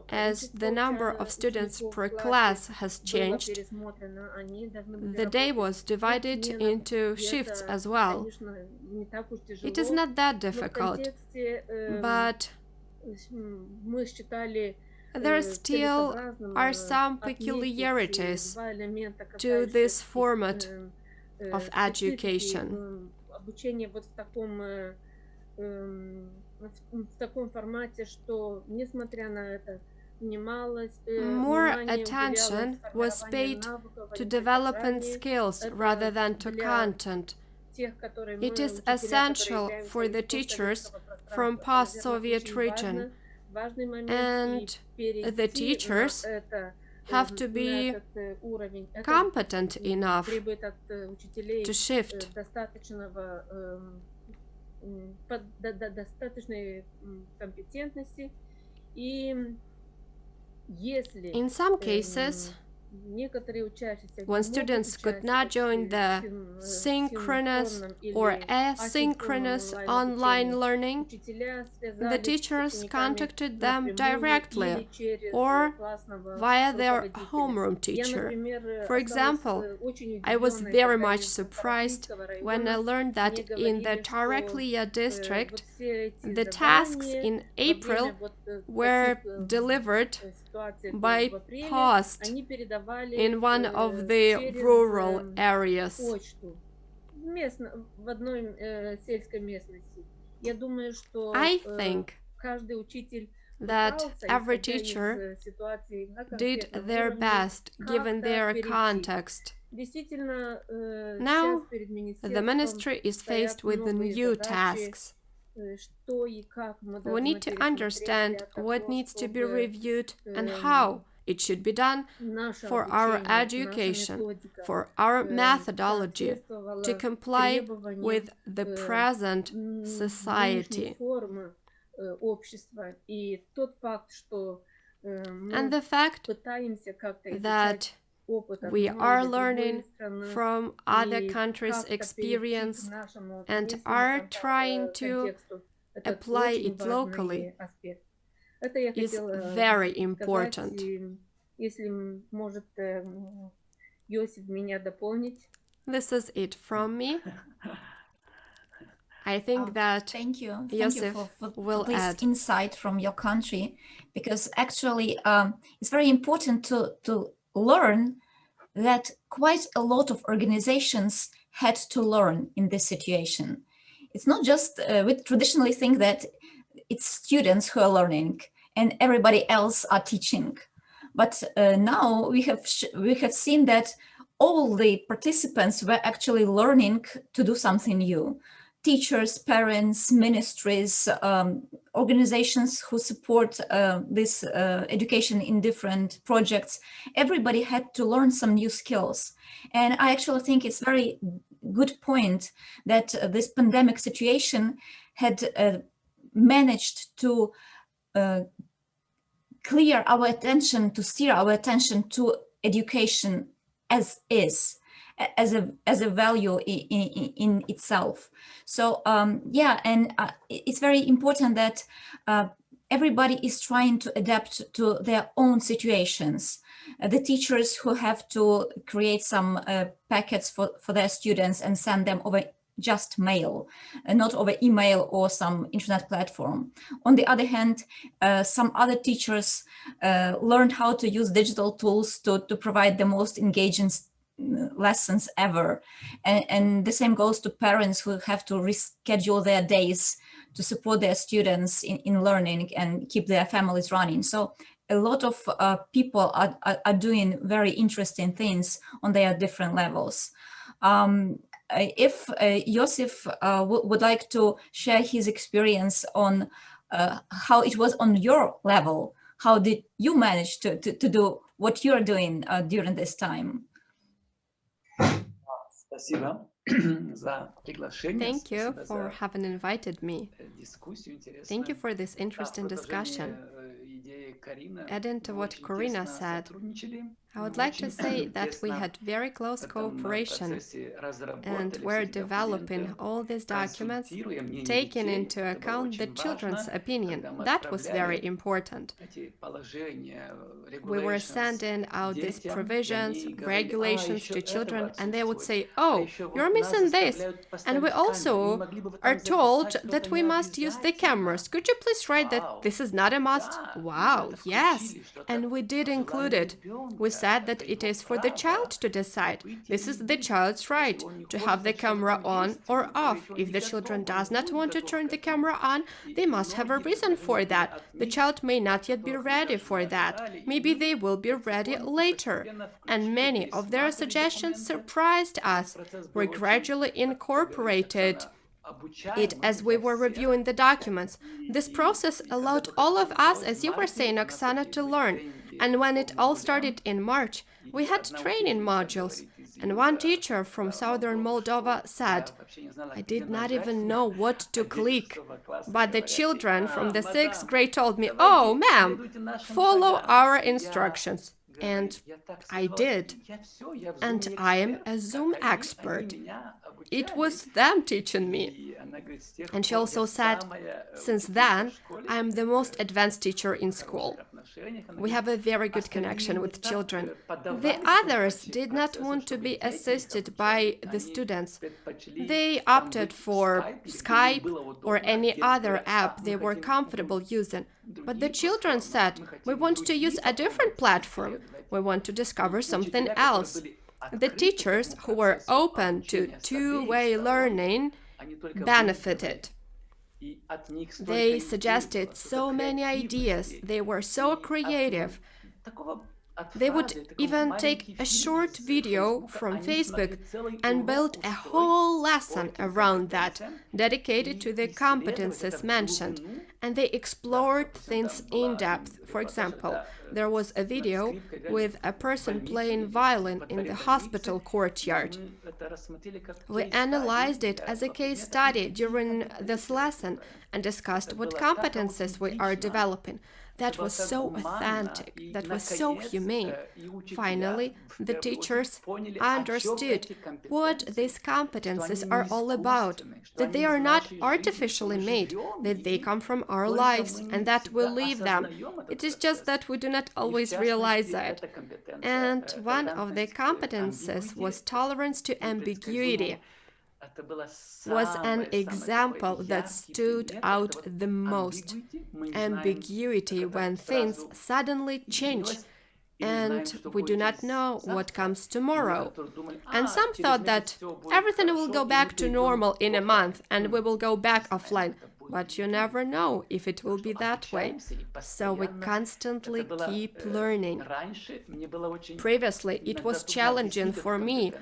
as the number of students per class has changed. The day was divided into shifts as well. It is not that difficult, but there still are some peculiarities to this format of education. More attention was paid to developing skills rather than to content. It is essential for the teachers from post-Soviet region, and the teachers have to be competent enough to shift. In some cases, when students could not join the synchronous or asynchronous online learning, the teachers contacted them directly or via their homeroom teacher. For example, I was very much surprised when I learned that in the Tarakliya district, the tasks in April were delivered by post in one of the rural areas. I think that every teacher did their best given their context. Now, the ministry is faced with new tasks. We need to understand what needs to be reviewed and how it should be done for our education, for our methodology, to comply with the present society. And the fact that we are learning from other countries' experience and are trying to apply it locally is very important. This is it from me. I think that thank you Joseph will this add. insight from your country, because actually it's very important to learn that quite a lot of organizations had to learn in this situation. It's not just, we traditionally think that it's students who are learning and everybody else are teaching. But now we have seen that all the participants were actually learning to do something new. Teachers, parents, ministries, organizations who support this education in different projects, everybody had to learn some new skills. And I actually think it's very good point that this pandemic situation had managed to steer our attention to education as is, as a value in itself. So yeah, and it's very important that everybody is trying to adapt to their own situations. The teachers who have to create some packets for their students and send them over just mail, not over email or some internet platform. On the other hand, some other teachers learned how to use digital tools to provide the most engaging lessons ever. And the same goes to parents who have to reschedule their days to support their students in learning and keep their families running. So a lot of people are doing very interesting things on their different levels. If Joseph would like to share his experience on how it was on your level, how did you manage to do what you're doing during this time? Thank you for having invited me. Thank you for this interesting discussion. Adding to what Corina said, I would like to say that we had very close cooperation and we're developing all these documents, taking into account the children's opinion. That was very important. We were sending out these provisions, regulations to children, and they would say, oh, you're missing this. And we also are told that we must use the cameras. Could you please write that this is not a must? Wow, yes. And we did include it. We said that it is for the child to decide. This is the child's right to have the camera on or off. If the children does not want to turn the camera on, they must have a reason for that. The child may not yet be ready for that. Maybe they will be ready later. And many of their suggestions surprised us. We gradually incorporated as we were reviewing the documents. This process allowed all of us, as you were saying, Oksana, to learn. And when it all started in March, we had training modules. And one teacher from southern Moldova said, "I did not even know what to click. But the children from the 6th grade told me, 'Oh, ma'am, follow our instructions.' And I did. And I am a Zoom expert. It was them teaching me." And she also said, "Since then, I am the most advanced teacher in school." We have a very good connection with children. The others did not want to be assisted by the students. They opted for Skype or any other app they were comfortable using. But the children said, "We want to use a different platform. We want to discover something else." The teachers who were open to two-way learning benefited. They suggested so many ideas. They were so creative. They would even take a short video from Facebook and build a whole lesson around that, dedicated to the competences mentioned. And they explored things in depth. For example, there was a video with a person playing violin in the hospital courtyard. We analyzed it as a case study during this lesson and discussed what competences we are developing. That was so authentic, that was so humane. Finally, the teachers understood what these competences are all about, that they are not artificially made, that they come from our lives and that we live them. It is just that we do not always realize it. And one of the competences was tolerance to ambiguity. Was an example that stood out the most. Ambiguity, when things suddenly change and we do not know what comes tomorrow. And some thought that everything will go back to normal in a month and we will go back offline. But you never know if it will be that way. So we constantly keep learning. Previously, it was challenging for me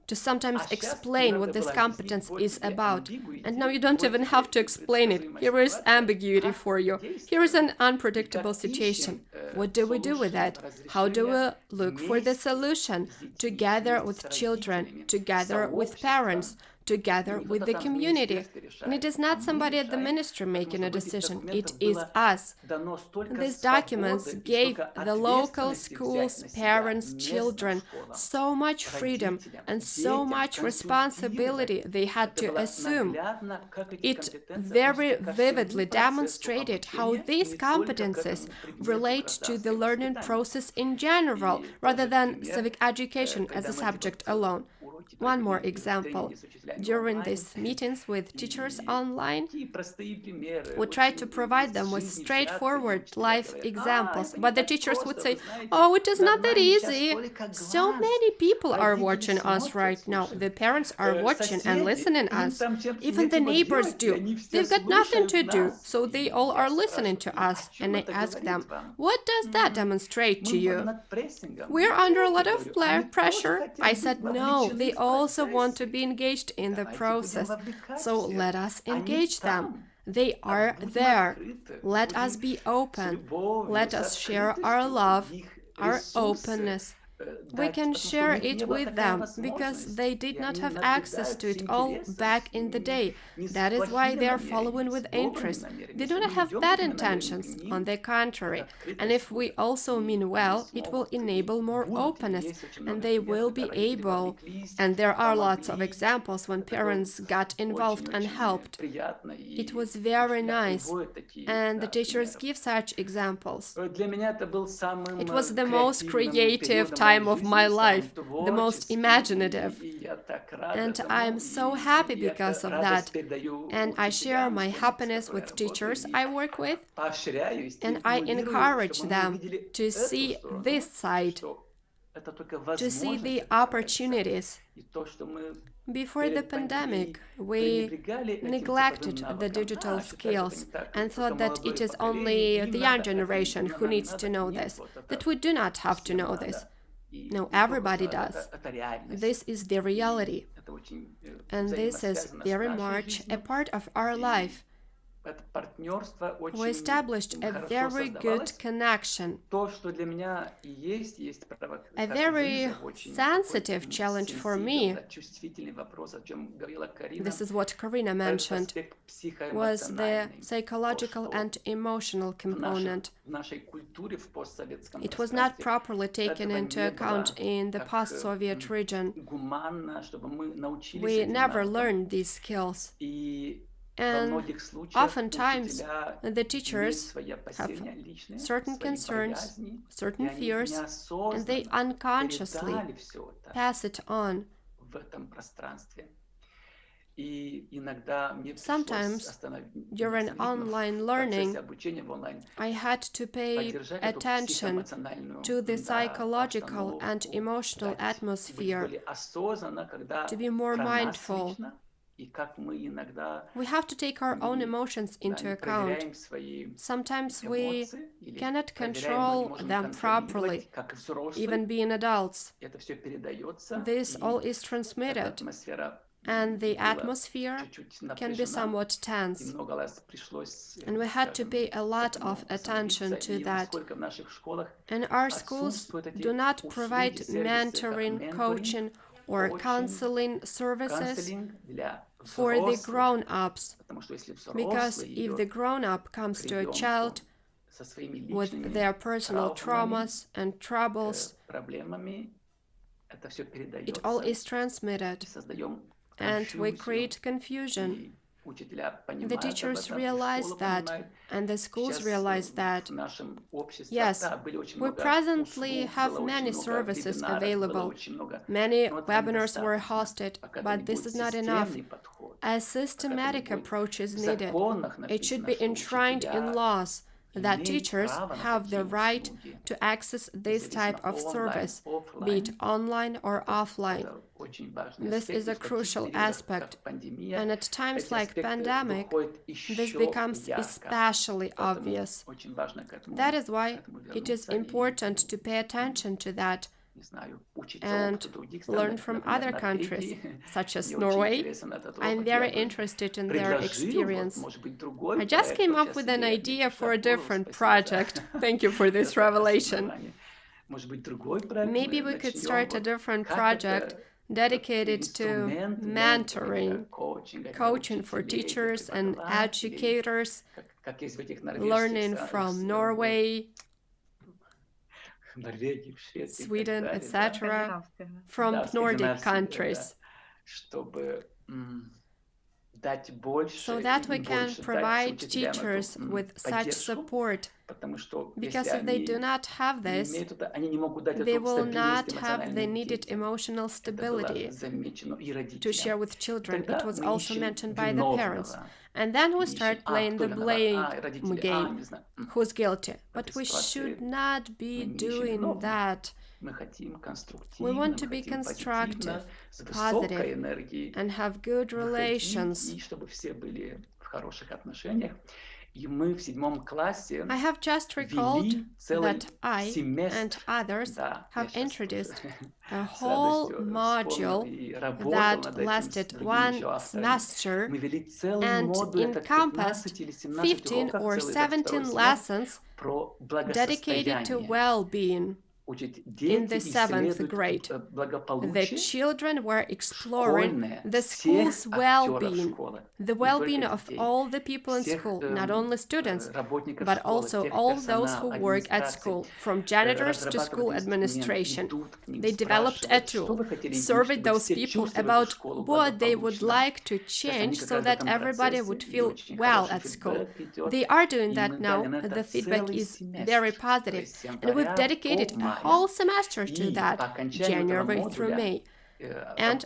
to sometimes explain what this competence is about. And now you don't even have to explain it. Here is ambiguity for you. Here is an unpredictable situation. What do we do with that? How do we look for the solution? Together with children, together with parents, together with the community. And it is not somebody at the ministry making a decision, it is us. These documents gave the local schools, parents, children so much freedom and so much responsibility they had to assume. It very vividly demonstrated how these competences relate to the learning process in general, rather than civic education as a subject alone. One more example. During these meetings with teachers online, we tried to provide them with straightforward life examples, but the teachers would say, "Oh, it is not that easy. So many people are watching us right now. The parents are watching and listening us. Even the neighbors do. They've got nothing to do, so they all are listening to us." And I asked them, "What does that demonstrate to you?" "We're under a lot of pressure." I said, "No, they also want to be engaged in the process. So let us engage them. They are there. Let us be open. Let us share our love, our openness. We can share it with them because they did not have access to it all back in the day. That is why they are following with interest. They do not have bad intentions, on the contrary. And if we also mean well, it will enable more openness and they will be able. And there are lots of examples when parents got involved and helped. It was very nice. And the teachers give such examples. It was the most creative time of my life, the most imaginative. And I am so happy because of that. And I share my happiness with teachers I work with, and I encourage them to see this side, to see the opportunities. Before the pandemic, we neglected the digital skills and thought that it is only the young generation who needs to know this, that we do not have to know this. No, everybody does. This is the reality. And this is very much a part of our life. We established a very good connection. A very sensitive challenge for me, this is what Karina mentioned, was the psychological and emotional component. It was not properly taken into account in the post-Soviet region. We never learned these skills. And oftentimes, the teachers have certain concerns, certain fears, and they unconsciously pass it on. Sometimes, during online learning, I had to pay attention to the psychological and emotional atmosphere, to be more mindful. We have to take our own emotions into account. Sometimes we cannot control them properly, even being adults. This all is transmitted, and the atmosphere can be somewhat tense. And we had to pay a lot of attention to that. And our schools do not provide mentoring, coaching, or counseling services for the grown-ups, because if the grown-up comes to a child with their personal traumas and troubles, it all is transmitted, and we create confusion. The teachers realize that, and the schools realize that. Yes, we presently have many services available. Many webinars were hosted, but this is not enough. A systematic approach is needed. It should be enshrined in laws that teachers have the right to access this type of service, be it online or offline. This is a crucial aspect, and at times like pandemic, this becomes especially obvious. That is why it is important to pay attention to that and learn from other countries, such as Norway. I'm very interested in their experience. I just came up with an idea for a different project. Thank you for this revelation. Maybe we could start a different project dedicated to mentoring, coaching for teachers and educators, learning from Norway, Sweden, etc., from Nordic countries, so that we can provide teachers with such support, because if they do not have this, they will not have the needed emotional stability to share with children. It was also mentioned by the parents. And then we start playing the blame game. Who's guilty? But we should not be doing that. We want to be constructive, positive, and have good relations. I have just recalled that I and others have introduced a whole module that lasted one semester and encompassed 15 or 17 lessons dedicated to well-being. In the 7th grade, the children were exploring the school's well-being, the well-being of all the people in school, not only students, but also all those who work at school, from janitors to school administration. They developed a tool, surveyed those people about what they would like to change so that everybody would feel well at school. They are doing that now. The feedback is very positive, and we've dedicated a whole semester to that, January through May. And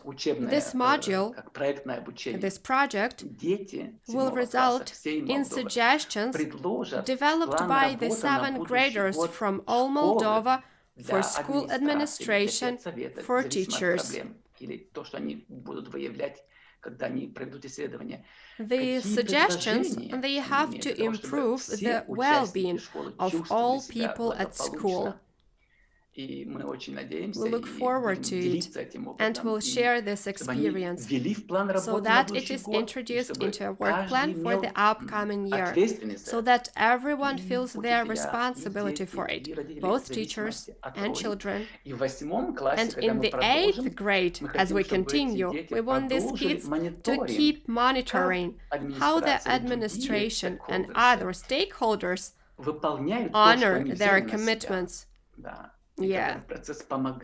this module, this project, will result in suggestions developed by the 7th graders from all Moldova for school administration, for teachers. The suggestions, they have to improve the well-being of all people at school. We look forward to it and will share this experience so that it is introduced into a work plan for the upcoming year, so that everyone feels their responsibility for it, both teachers and children. And in the 8th grade, as we continue, we want these kids to keep monitoring how the administration and other stakeholders honor their commitments. Yeah,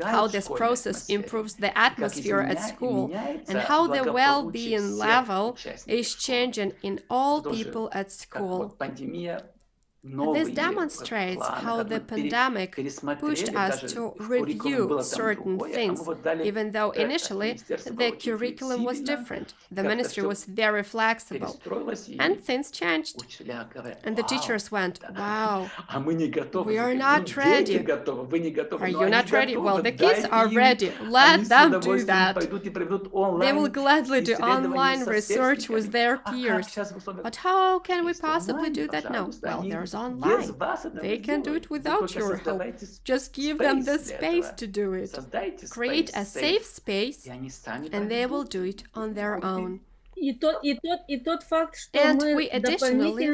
how this process improves the atmosphere at school and how the well-being level is changing in all people at school. This demonstrates how the pandemic pushed us to review certain things, even though initially the curriculum was different. The ministry was very flexible, and things changed. And the teachers went, wow, we are not ready. Are you not ready? Well, the kids are ready. Let them do that. They will gladly do online research with their peers. But how can we possibly do that now? Well, there's online. They can do it without your help. Just give them the space to do it. Create a safe space, and they will do it on their own. And we additionally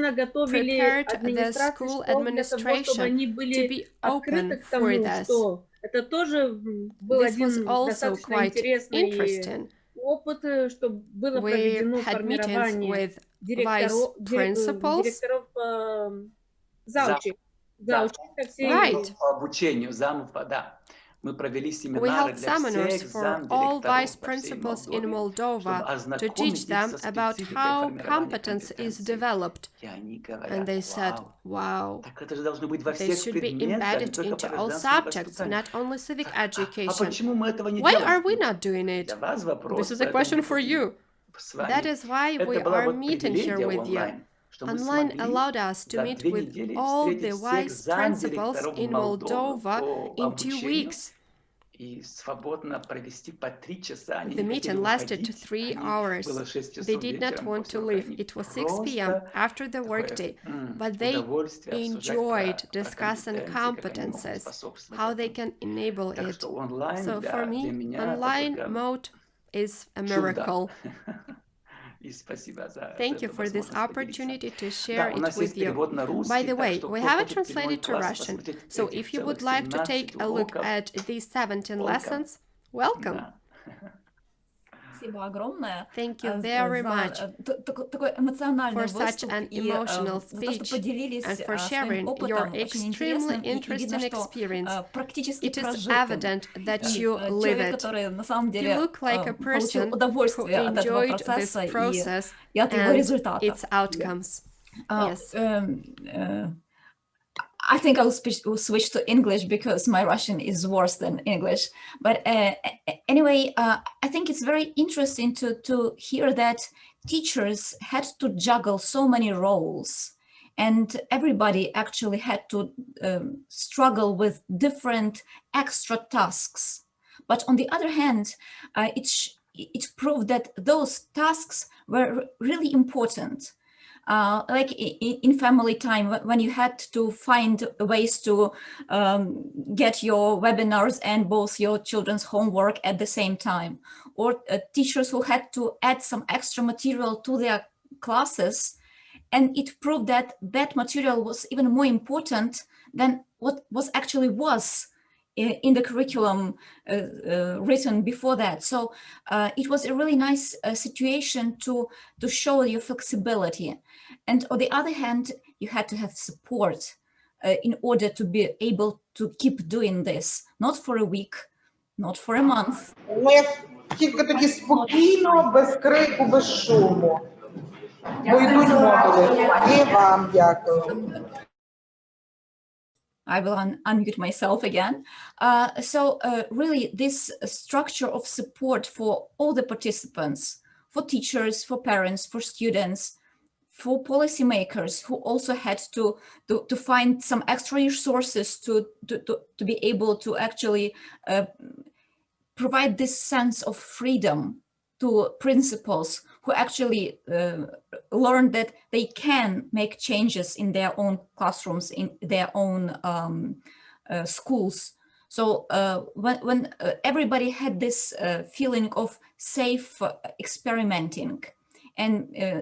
prepared the school administration to be open for this. This was also quite interesting. We had meetings with vice principals. Right. We held seminars for all vice principals in Moldova to teach them about how competence is developed. And they said, wow, this should be embedded into all subjects, not only civic education. Why are we not doing it? This is a question for you. That is why we are meeting here with you. Online allowed us to meet with all the vice principals in Moldova in 2 weeks. The meeting lasted 3 hours. They did not want to leave. It was 6 p.m. after the workday, but they enjoyed discussing competences, how they can enable it. So for me, online mode is a miracle. Thank you for this opportunity to share it with you. By the way, we have it translated to Russian, so if you would like to take a look at these 17 lessons, welcome. Thank you very much for such an emotional speech and for sharing your extremely interesting experience. It is evident that you live it. You look like a person who enjoyed this process and its outcomes. Yes. I think I'll switch to English because my Russian is worse than English. But anyway, I think it's very interesting to hear that teachers had to juggle so many roles, and everybody actually had to struggle with different extra tasks. But on the other hand, it proved that those tasks were really important. Like in family time, when you had to find ways to get your webinars and both your children's homework at the same time, or teachers who had to add some extra material to their classes, and it proved that that material was even more important than what was in the curriculum written before that. So it was a really nice situation to show your flexibility. And on the other hand, you had to have support in order to be able to keep doing this, not for a week, not for a month. Тільки тоді спокійно, без крику, без шуму. Бо йдуть модули. І вам дякую. I will unmute myself again. So really this structure of support for all the participants, for teachers, for parents, for students, for policymakers who also had to find some extra resources to be able to actually provide this sense of freedom to principals who actually learned that they can make changes in their own classrooms, in their own schools. So when everybody had this feeling of safe experimenting and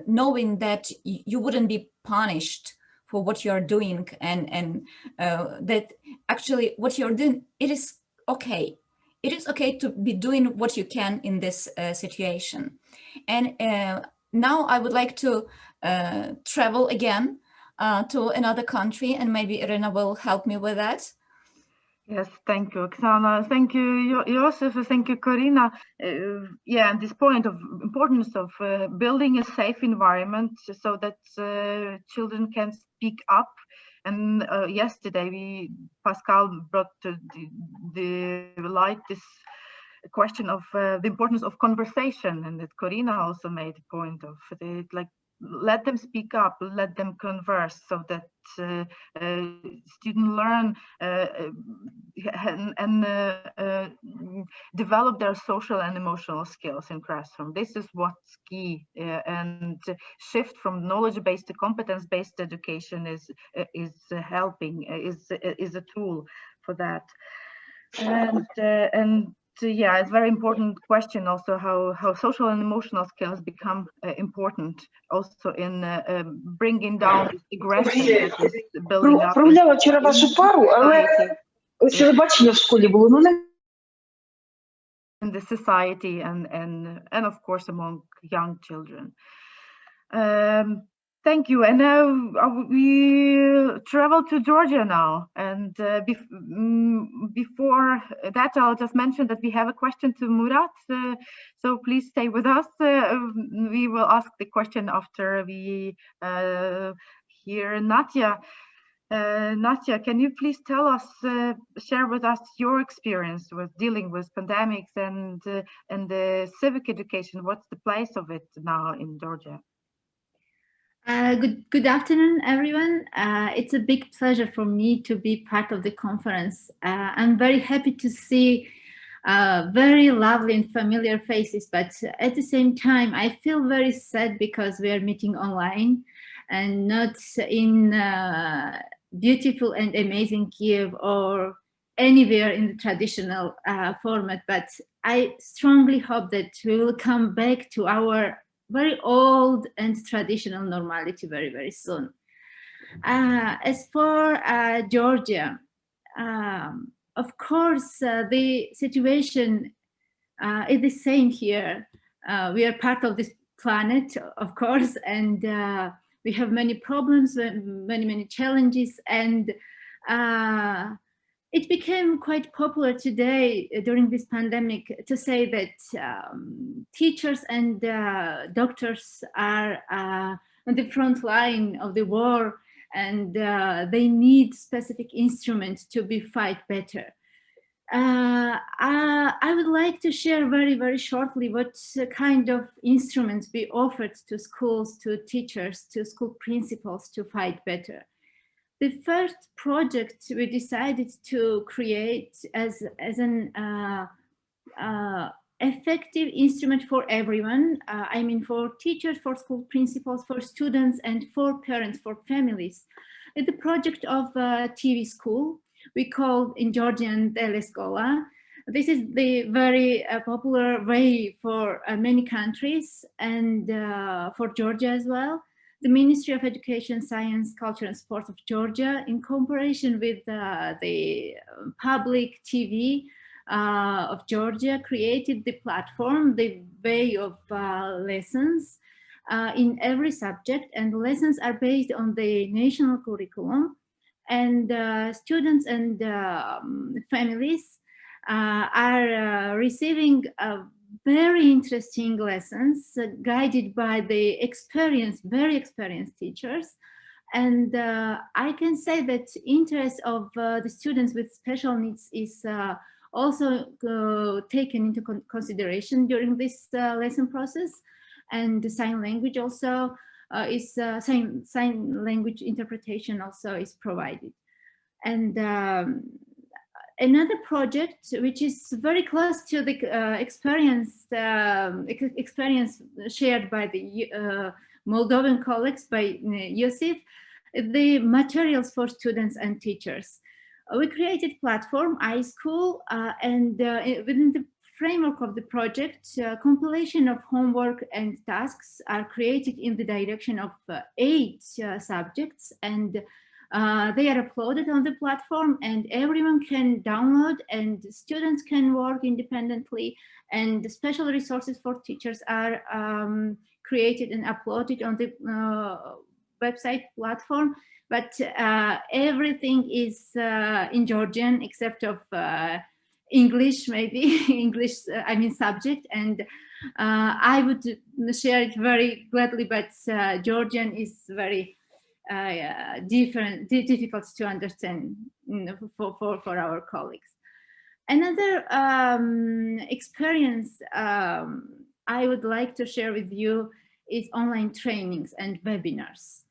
knowing that you wouldn't be punished for what you're doing, and that actually what you're doing, it is okay. It is okay to be doing what you can in this situation. And now I would like to travel again to another country, and maybe Irina will help me with that. Yes, thank you, Oksana. Thank you, Joseph. Thank you, Corina. Yeah, and this point of importance of building a safe environment so that children can speak up. And yesterday, Pascal brought to the light this question of the importance of conversation, and that Corina also made a point of it, like, let them speak up, let them converse, so that students learn and develop their social and emotional skills in classroom. This is what's key, and shift from knowledge-based to competence-based education is helping, is a tool for that. And yeah, it's a very important question also how social and emotional skills become important also in bringing down this aggression that is building up Проявляла вчора вашу пару, але ось телебачення в школі було, ну не in the society and of course among young children. Thank you. And now we travel to Georgia now. And before that, I'll just mention that we have a question to Murat. So please stay with us. We will ask the question after we hear Natya. Natya, can you please tell us, share with us your experience with dealing with pandemics and the civic education? What's the place of it now in Georgia? Good afternoon, everyone. It's a big pleasure for me to be part of the conference. I'm very happy to see very lovely and familiar faces, but at the same time, I feel very sad because we are meeting online and not in beautiful and amazing Kiev or anywhere in the traditional format. But I strongly hope that we will come back to our very old and traditional normality very, very soon. As for Georgia, of course, the situation is the same here. We are part of this planet, of course, and we have many problems, many challenges, and it became quite popular today during this pandemic to say that teachers and doctors are on the front line of the war, and they need specific instruments to be fight better. I would like to share very shortly what kind of instruments we offered to schools, to teachers, to school principals to fight better. The first project we decided to create as an effective instrument for everyone. I mean, for teachers, for school principals, for students, and for parents, for families. It's the project of TV school. We call in Georgian Teleskola. This is the very popular way for many countries and for Georgia as well. The Ministry of Education, Science, Culture and Sports of Georgia, in cooperation with the public TV of Georgia, created the platform, the way of lessons in every subject, and lessons are based on the national curriculum, and students and families are receiving very interesting lessons guided by the very experienced teachers. And I can say that interest of the students with special needs is also taken into consideration during this lesson process. And the sign language also is sign language interpretation also is provided. And another project which is very close to the experience shared by the Moldovan colleagues, by Joseph, the materials for students and teachers. We created platform iSchool, and within the framework of the project, compilation of homework and tasks are created in the direction of 8 subjects, and they are uploaded on the platform, and everyone can download, and students can work independently, and special resources for teachers are created and uploaded on the website platform. But everything is in Georgian except of English, maybe English, I mean subject, and I would share it very gladly, but Georgian is very difficult to understand for our colleagues. Another experience I would like to share with you is online trainings and webinars.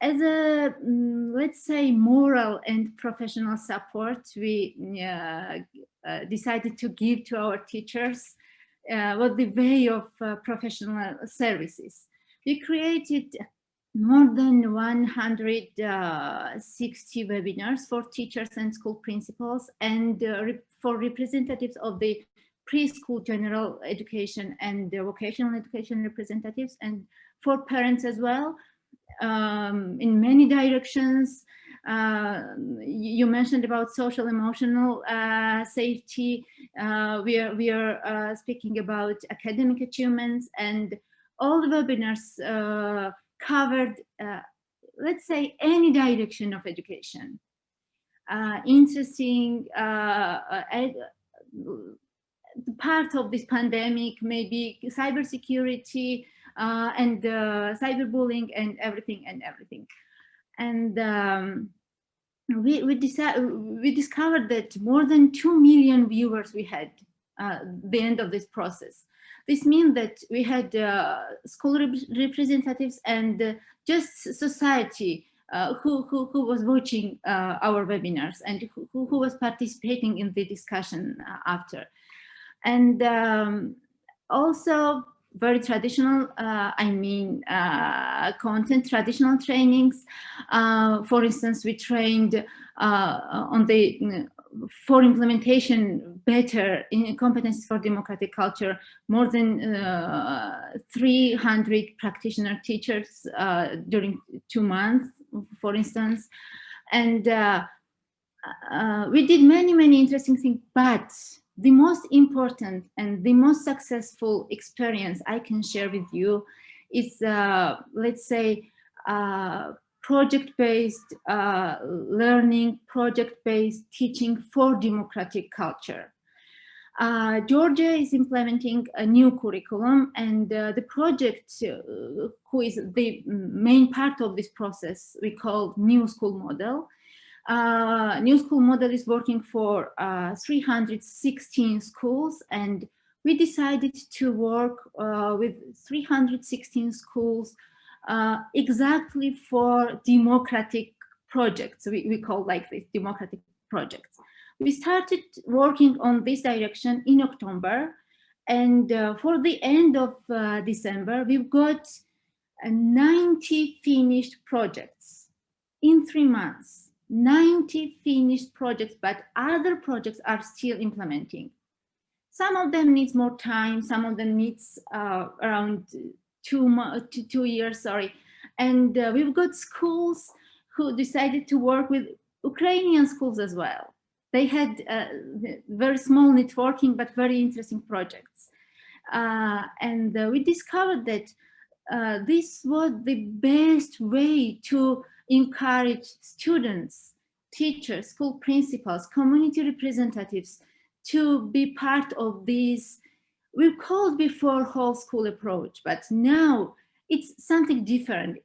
As a, let's say, moral and professional support, we decided to give to our teachers the way of professional services. We created more than 160 webinars for teachers and school principals, and for representatives of the preschool general education and vocational education representatives, and for parents as well. In many directions. You mentioned about social emotional safety. We are speaking about academic achievements, and all the webinars covered, let's say, any direction of education. Interesting part of this pandemic, maybe cybersecurity, and cyberbullying and everything. And we discovered that more than 2 million viewers we had the end of this process. This means that we had school representatives and just society who was watching our webinars, and who was participating in the discussion after. And also very traditional, content, traditional trainings. For instance, we trained on the for implementation better in competencies for democratic culture, more than 300 practitioner teachers during 2 months, for instance. And we did many interesting things, but the most important and the most successful experience I can share with you is, let's say, project-based learning, project-based teaching for democratic culture. Georgia is implementing a new curriculum, and the project, who is the main part of this process, we call New School Model. New School Model is working for 316 schools, and we decided to work with 316 schools exactly for democratic projects. We call like this democratic projects. We started working on this direction in October, and for the end of December, we've got 90 finished projects in 3 months. 90 finished projects, but other projects are still implementing. Some of them needs more time, some of them needs around 2 years, sorry. And we've got schools who decided to work with Ukrainian schools as well. They had very small networking, but very interesting projects. And we discovered that this was the best way to encourage students, teachers, school principals, community representatives to be part of this. We called before whole school approach, but now it's something different.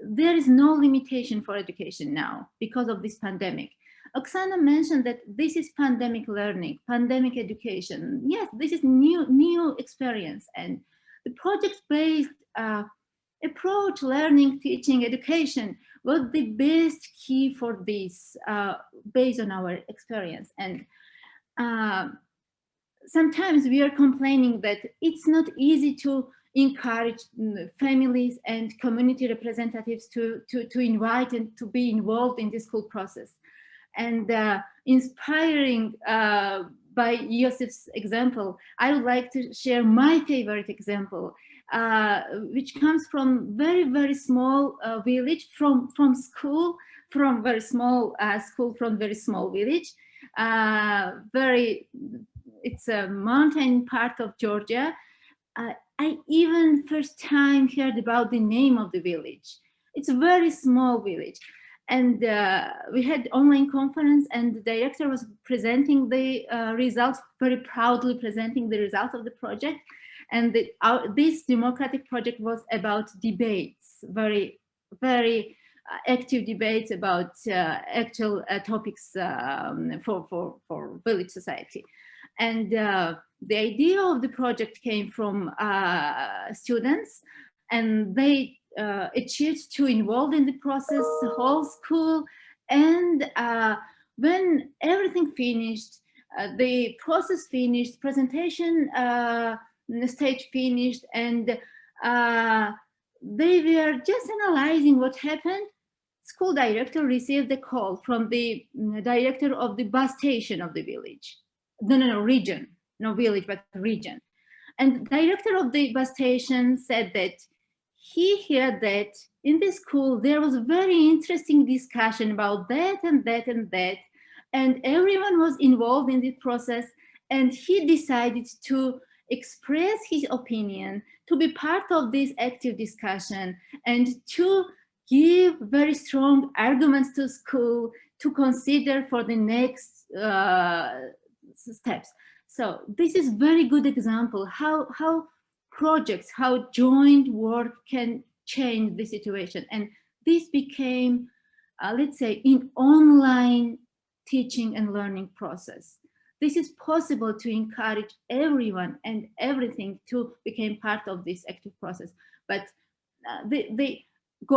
There is no limitation for education now because of this pandemic. Oksana mentioned that this is pandemic learning, pandemic education. Yes, this is new experience, and the project-based approach, learning, teaching, education was the best key for this, based on our experience. And sometimes we are complaining that it's not easy to encourage families and community representatives to invite and to be involved in the school process. And inspiring by Yosef's example, I would like to share my favorite example, which comes from very small village, from school, from very small school, from very small village. It's a mountain part of Georgia. I even first time heard about the name of the village. It's a very small village. And we had online conference, and the director was presenting the results, very proudly presenting the results of the project. And this democratic project was about debates, very active debates about actual topics for village society. And the idea of the project came from students, and they achieved to involve in the process the whole school. And when everything finished, the process finished, presentation stage finished, and they were just analyzing what happened. School director received a call from the director of the bus station of the village. No, region, no village, but region. And director of the bus station said that he heard that in the school there was a very interesting discussion about that and that and that, and everyone was involved in the process, and he decided to express his opinion, to be part of this active discussion, and to give very strong arguments to school to consider for the next steps. So this is very good example how projects, how joint work can change the situation. And this became, let's say, in online teaching and learning process. This is possible to encourage everyone and everything to become part of this active process. But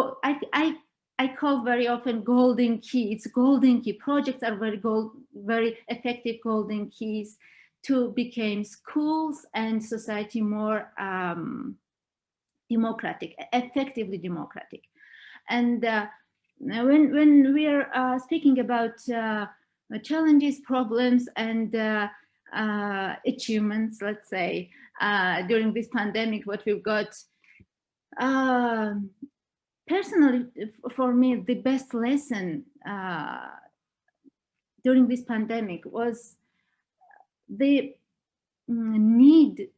I call very often golden key. It's golden key. Projects are very effective golden keys to become schools and society more democratic, effectively democratic. And when we are speaking about challenges, problems, and achievements, let's say, during this pandemic, what we've got, personally, for me, the best lesson during this pandemic was the need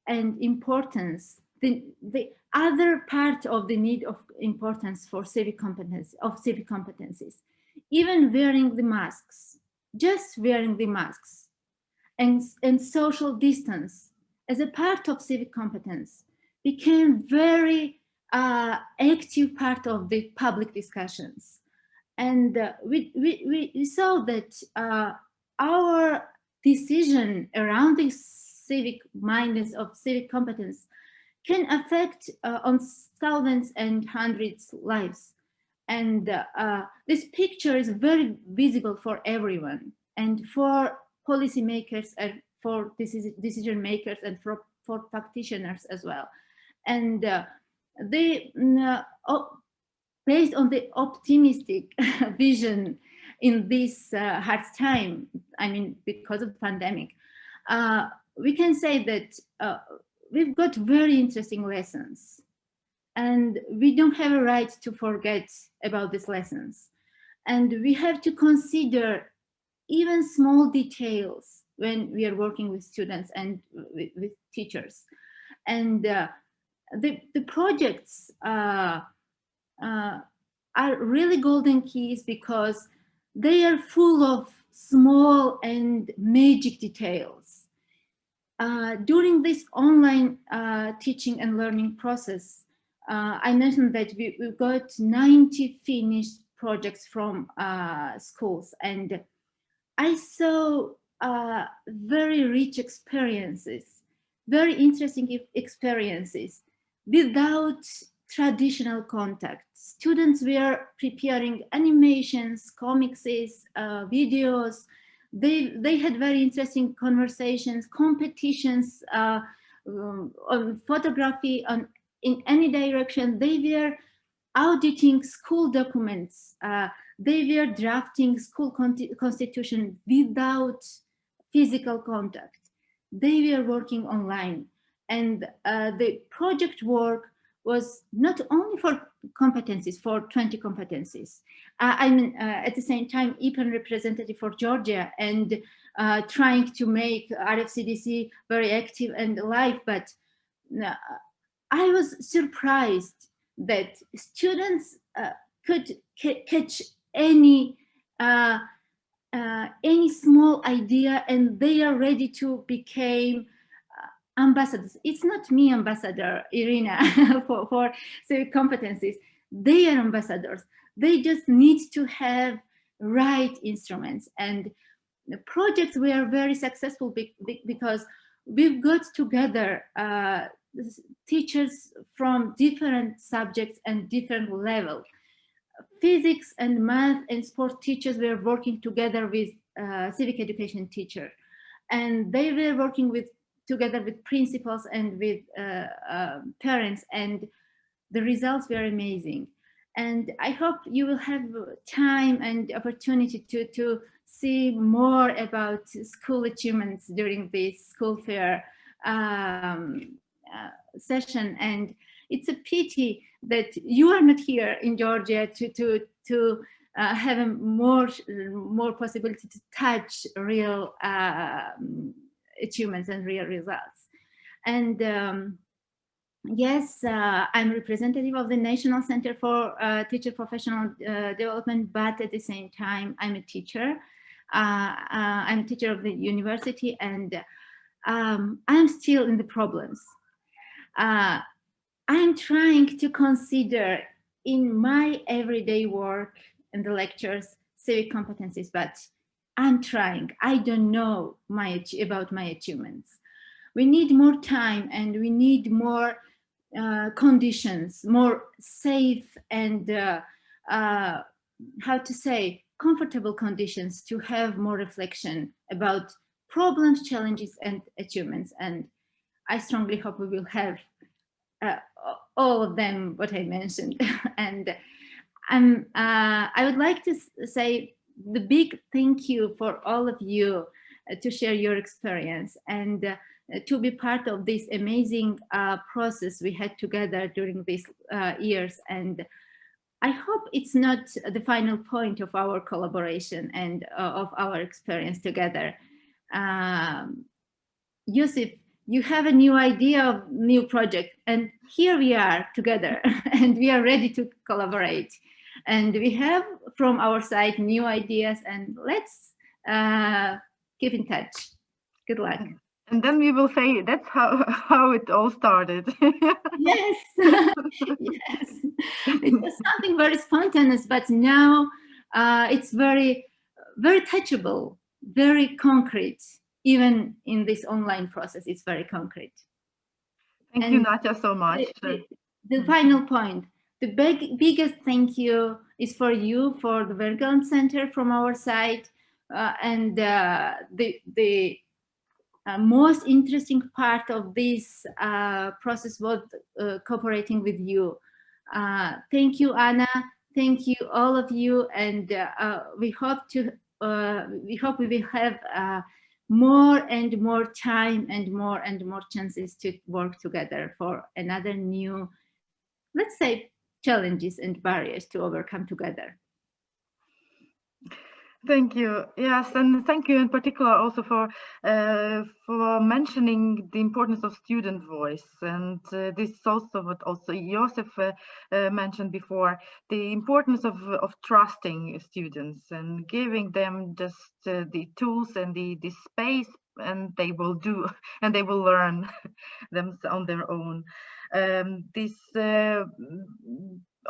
and importance, the other part of the need of importance for civic competencies, even wearing the masks, just wearing the masks, and social distance as a part of civic competence became very active part of the public discussions. And we saw that our decision around the civic mindedness of civic competence can affect on thousands and hundreds lives. And this picture is very visible for everyone, and for policymakers, and for decision makers, and for practitioners as well. And based on the optimistic vision in this hard time, I mean, because of the pandemic, we can say that we've got very interesting lessons, and we don't have a right to forget about these lessons. And we have to consider even small details when we are working with students and with teachers. And the projects are really golden keys because they are full of small and magic details. During this online teaching and learning process, I mentioned that we've got 90 finished projects from schools, and I saw very rich experiences, very interesting experiences without traditional contact. Students were preparing animations, comics, videos. They had very interesting conversations, competitions on photography, in any direction. They were auditing school documents. They were drafting school constitution without physical contact. They were working online, and the project work was not only for competencies, for 20 competencies. I'm at the same time EPAN representative for Georgia, and trying to make RFCDC very active and alive, but I was surprised that students could catch any small idea, and they are ready to become ambassadors. It's not me, ambassador Irina, for civic competencies. They are ambassadors. They just need to have right instruments. And the projects were very successful because we've got together teachers from different subjects and different levels. Physics and math and sport teachers were working together with civic education teacher, and they were working together with principals and with parents, and the results were amazing. And I hope you will have time and opportunity to see more about school achievements during this school fair session. And it's a pity that you are not here in Georgia to have a more possibility to touch real achievements and real results. And yes, I'm representative of the National Center for Teacher Professional Development, but at the same time, I'm a teacher. I'm a teacher of the university, and I'm still in the problems. I'm trying to consider in my everyday work and the lectures civic competencies, but I'm trying. I don't know about my achievements. We need more time, and we need more conditions, more safe and how to say, comfortable conditions to have more reflection about problems, challenges, and achievements. And I strongly hope we will have all of them, what I mentioned. And I would like to say the big thank you for all of you to share your experience and to be part of this amazing process we had together during these years. And I hope it's not the final point of our collaboration and of our experience together. Yusuf, you have a new idea of new project, and here we are together, and we are ready to collaborate. And we have from our side new ideas, and let's keep in touch. Good luck. And then we will say that's how it all started. Yes, yes. It was something very spontaneous, but now it's very, very touchable, very concrete. Even in this online process, it's very concrete. Thank you, Natya, so much. The final point, the biggest thank you is for you, for the Vergeland Center from our side, and the most interesting part of this process was cooperating with you. Thank you, Anna. Thank you, all of you, and we hope we will have more and more time and more chances to work together for another new, let's say, challenges and barriers to overcome together. Thank you. Yes, and thank you in particular also for mentioning the importance of student voice. And this is also what also Josef mentioned before, the importance of trusting students and giving them just the tools and the space, and they will do, and they will learn them on their own.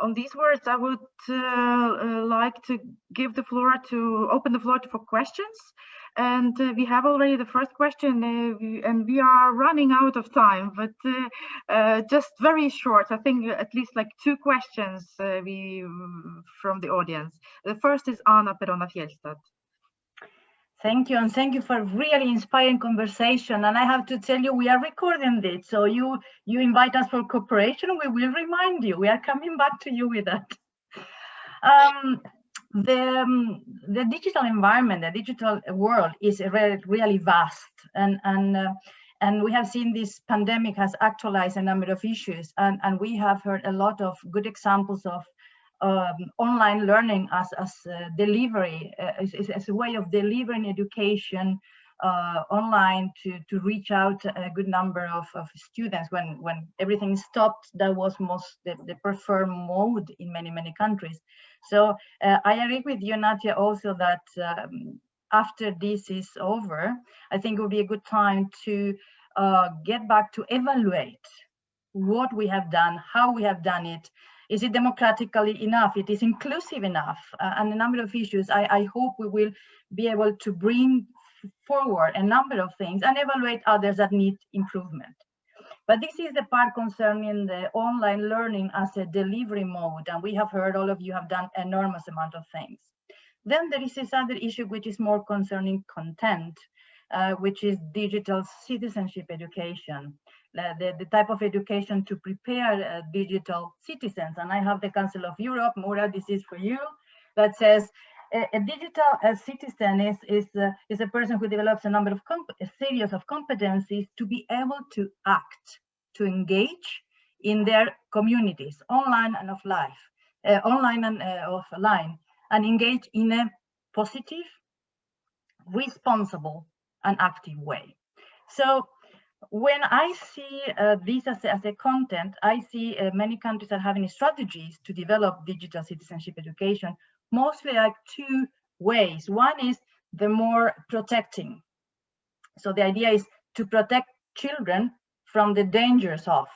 On these words, I would like to give the floor open the floor for questions. And we have already the first question, and we are running out of time, but just very short. I think at least like 2 questions from the audience. The first is Anna Perona-Fjellstad. Thank you, and thank you for really inspiring conversation. And I have to tell you, we are recording this, so you invite us for cooperation, we will remind you. We are coming back to you with that. the digital environment, the digital world is really vast, and we have seen this pandemic has actualized a number of issues, and we have heard a lot of good examples of online learning as delivery, as a way of delivering education online to reach out a good number of students. When everything stopped, that was the preferred mode in many countries. So I agree with you, Nadia, also that after this is over, I think it will be a good time to get back to evaluate what we have done, how we have done it. Is it democratically enough? It is inclusive enough? And a number of issues. I hope we will be able to bring forward a number of things and evaluate others that need improvement. But this is the part concerning the online learning as a delivery mode. And we have heard all of you have done enormous amount of things. Then there is this other issue, which is more concerning content, which is digital citizenship education. The type of education to prepare digital citizens. And I have the Council of Europe, Mura, this is for you, that says a digital citizen is a person who develops a number of a series of competencies to be able to act, to engage in their communities, online and offline, and engage in a positive, responsible, and active way. So when I see this as a content, I see many countries are having strategies to develop digital citizenship education, mostly like two ways. One is the more protecting. So the idea is to protect children from the dangers of,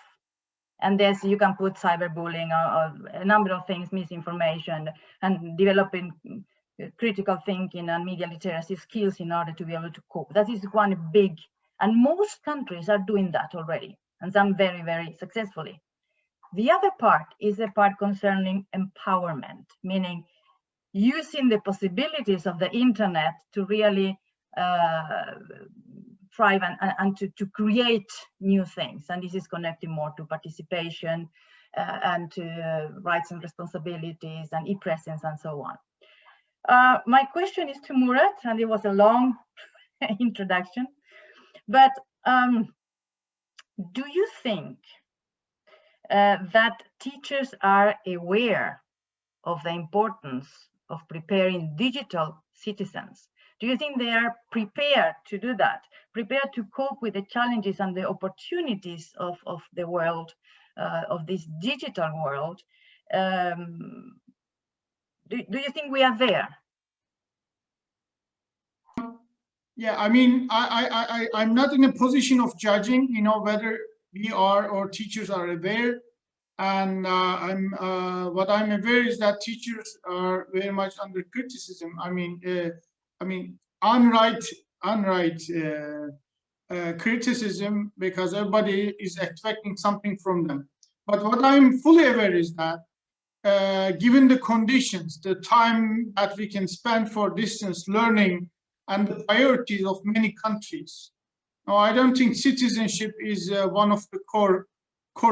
and there's, you can put cyberbullying or a number of things, misinformation, and developing critical thinking and media literacy skills in order to be able to cope. That is one big, and most countries are doing that already, and some very successfully. The other part is the part concerning empowerment, meaning using the possibilities of the internet to really thrive and to create new things. And this is connected more to participation and to rights and responsibilities and e-presence and so on. My question is to Murat, and it was a long introduction, but do you think that teachers are aware of the importance of preparing digital citizens? Do you think they are prepared to do that, prepared to cope with the challenges and the opportunities of the world, of this digital world? Do you think we are there? Yeah, I mean, I'm not in a position of judging, you know, whether we are or teachers are aware. And what I'm aware is that teachers are very much under criticism. I mean, unright criticism, because everybody is expecting something from them. But what I'm fully aware is that given the conditions, the time that we can spend for distance learning and the priorities of many countries, now I don't think citizenship is one of the core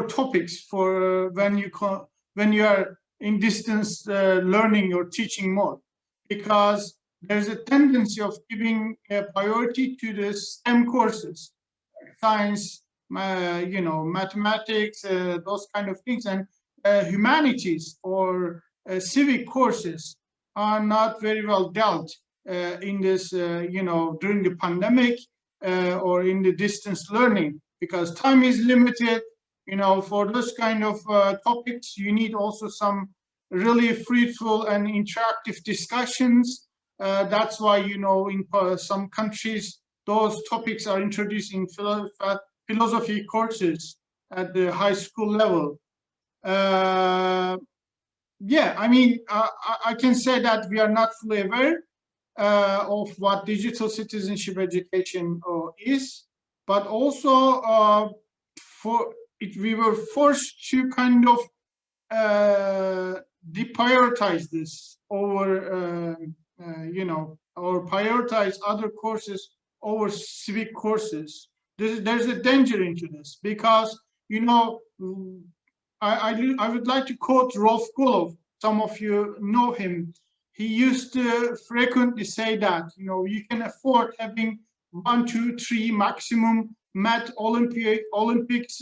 topics for when you are in distance learning or teaching mode, because there's a tendency of giving a priority to the STEM courses, science, you know, mathematics, those kind of things, and humanities or civic courses are not very well dealt in this, you know, during the pandemic or in the distance learning, because time is limited. You know, for those kind of topics, you need also some really fruitful and interactive discussions. That's why, you know, in some countries, those topics are introduced in philosophy courses at the high school level. Yeah, I mean, I can say that we are not fully aware of what digital citizenship education is, but also we were forced to kind of deprioritize this over, you know, or prioritize other courses over civic courses. There's a danger into this, because, you know, I would like to quote Rolf Gulov. Some of you know him. he used to frequently say that, you know, you can afford having 1, 2, 3 maximum math Olympics,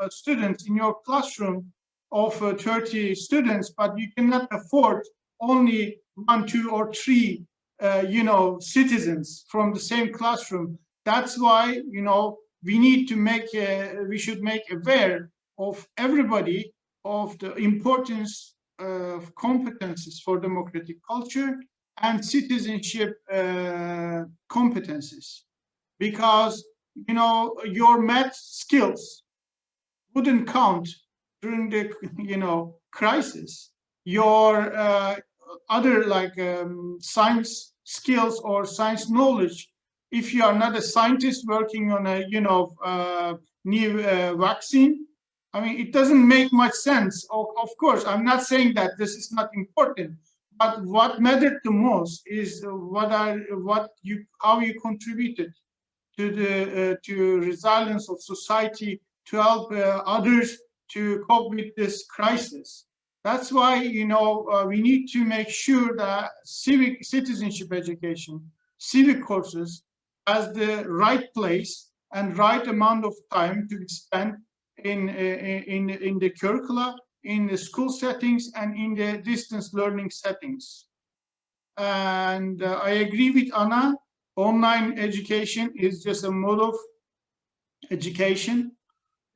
students in your classroom of 30 students, but you cannot afford only 1, 2, or 3, citizens from the same classroom. That's why, you know, we should make aware of everybody of the importance of competences for democratic culture and citizenship competences, because, you know, your math skills wouldn't count during the, you know, crisis. Your other science skills or science knowledge, if you are not a scientist working on a, new vaccine, I mean, it doesn't make much sense. Of course, I'm not saying that this is not important, but what mattered the most is how you contributed to the to resilience of society, to help others to cope with this crisis. That's why, you know, we need to make sure that civic citizenship education, civic courses, has the right place and right amount of time to be spent in the curricula, in the school settings, and in the distance learning settings. And I agree with Anna. Online education is just a mode of education.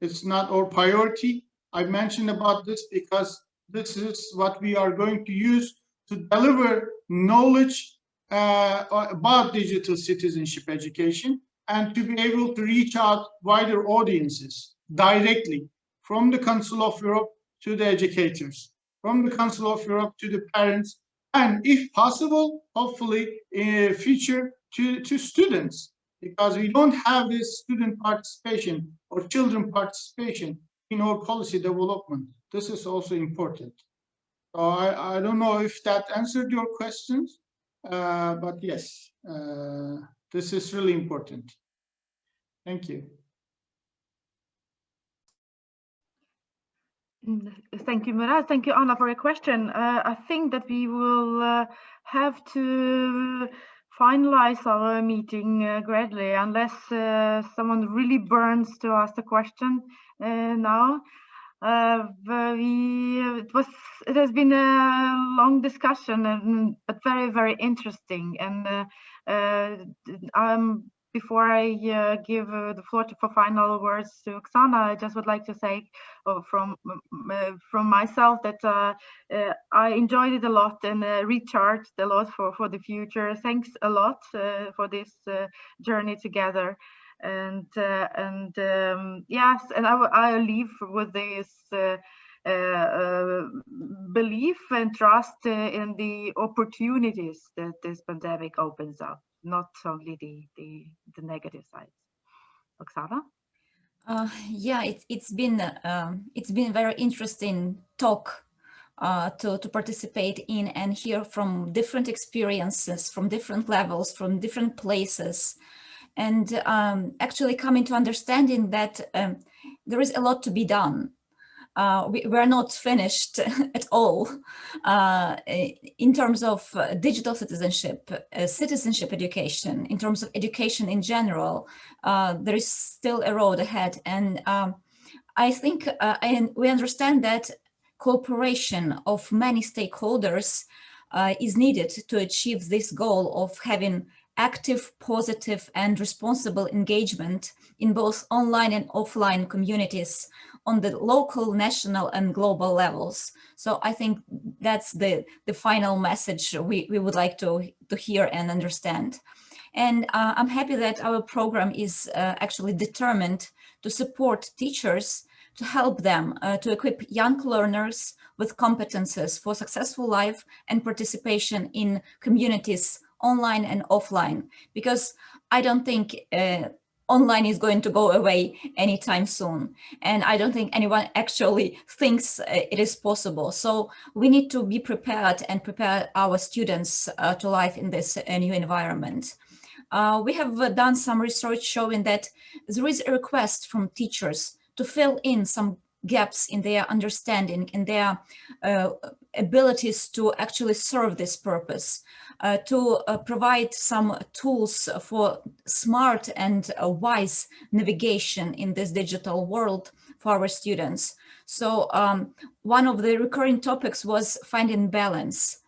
It's not our priority. I mentioned about this because this is what we are going to use to deliver knowledge about digital citizenship education, and to be able to reach out wider audiences directly, from the Council of Europe to the educators, from the Council of Europe to the parents, and if possible, hopefully in the future, to students, because we don't have this student participation or children participation in our policy development. This is also important. I don't know if that answered your questions, but yes, this is really important. Thank you. Thank you, Murat. Thank you, Anna, for your question. I think that we will have to finalize our meeting gradually, unless someone really burns to ask the question now. It has been a long discussion, but very, very interesting. And before I give the floor for final words to Oksana, I just would like to say from myself that I enjoyed it a lot and recharged a lot for the future. Thanks a lot for this journey together. And yes, and I'll leave with this belief and trust in the opportunities that this pandemic opens up, not only the negative sides. Oksana? Yeah, it's been very interesting talk to participate in and hear from different experiences, from different levels, from different places, and actually coming to understanding that there is a lot to be done. We're not finished at all in terms of digital citizenship, citizenship education, in terms of education in general. There is still a road ahead. And I think we understand that cooperation of many stakeholders is needed to achieve this goal of having active, positive, and responsible engagement in both online and offline communities on the local, national, and global levels. So I think that's the final message we would like to hear and understand. And I'm happy that our program is actually determined to support teachers, to help them to equip young learners with competences for successful life and participation in communities online and offline, because I don't think online is going to go away anytime soon. And I don't think anyone actually thinks it is possible. So we need to be prepared and prepare our students to life in this new environment. We have done some research showing that there is a request from teachers to fill in some gaps in their understanding, in their abilities to actually serve this purpose, to provide some tools for smart and wise navigation in this digital world for our students. So one of the recurring topics was finding balance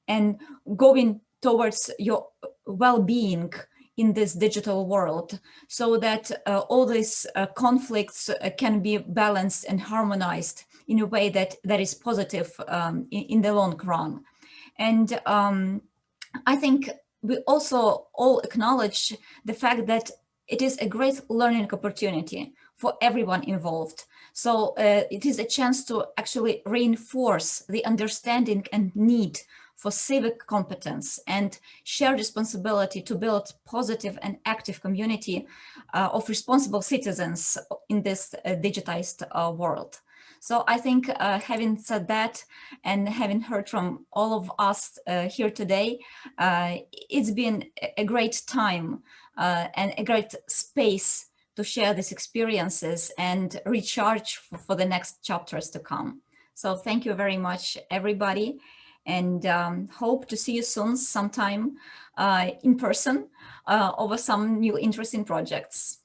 and going towards your well-being in this digital world, so that all these conflicts can be balanced and harmonized in a way that is positive in the long run. And I think we also all acknowledge the fact that it is a great learning opportunity for everyone involved. So it is a chance to actually reinforce the understanding and need for civic competence and shared responsibility to build positive and active community of responsible citizens in this digitized world. So I think having said that and having heard from all of us here today, it's been a great time and a great space to share these experiences and recharge for the next chapters to come. So thank you very much, everybody, and hope to see you soon sometime in person over some new interesting projects.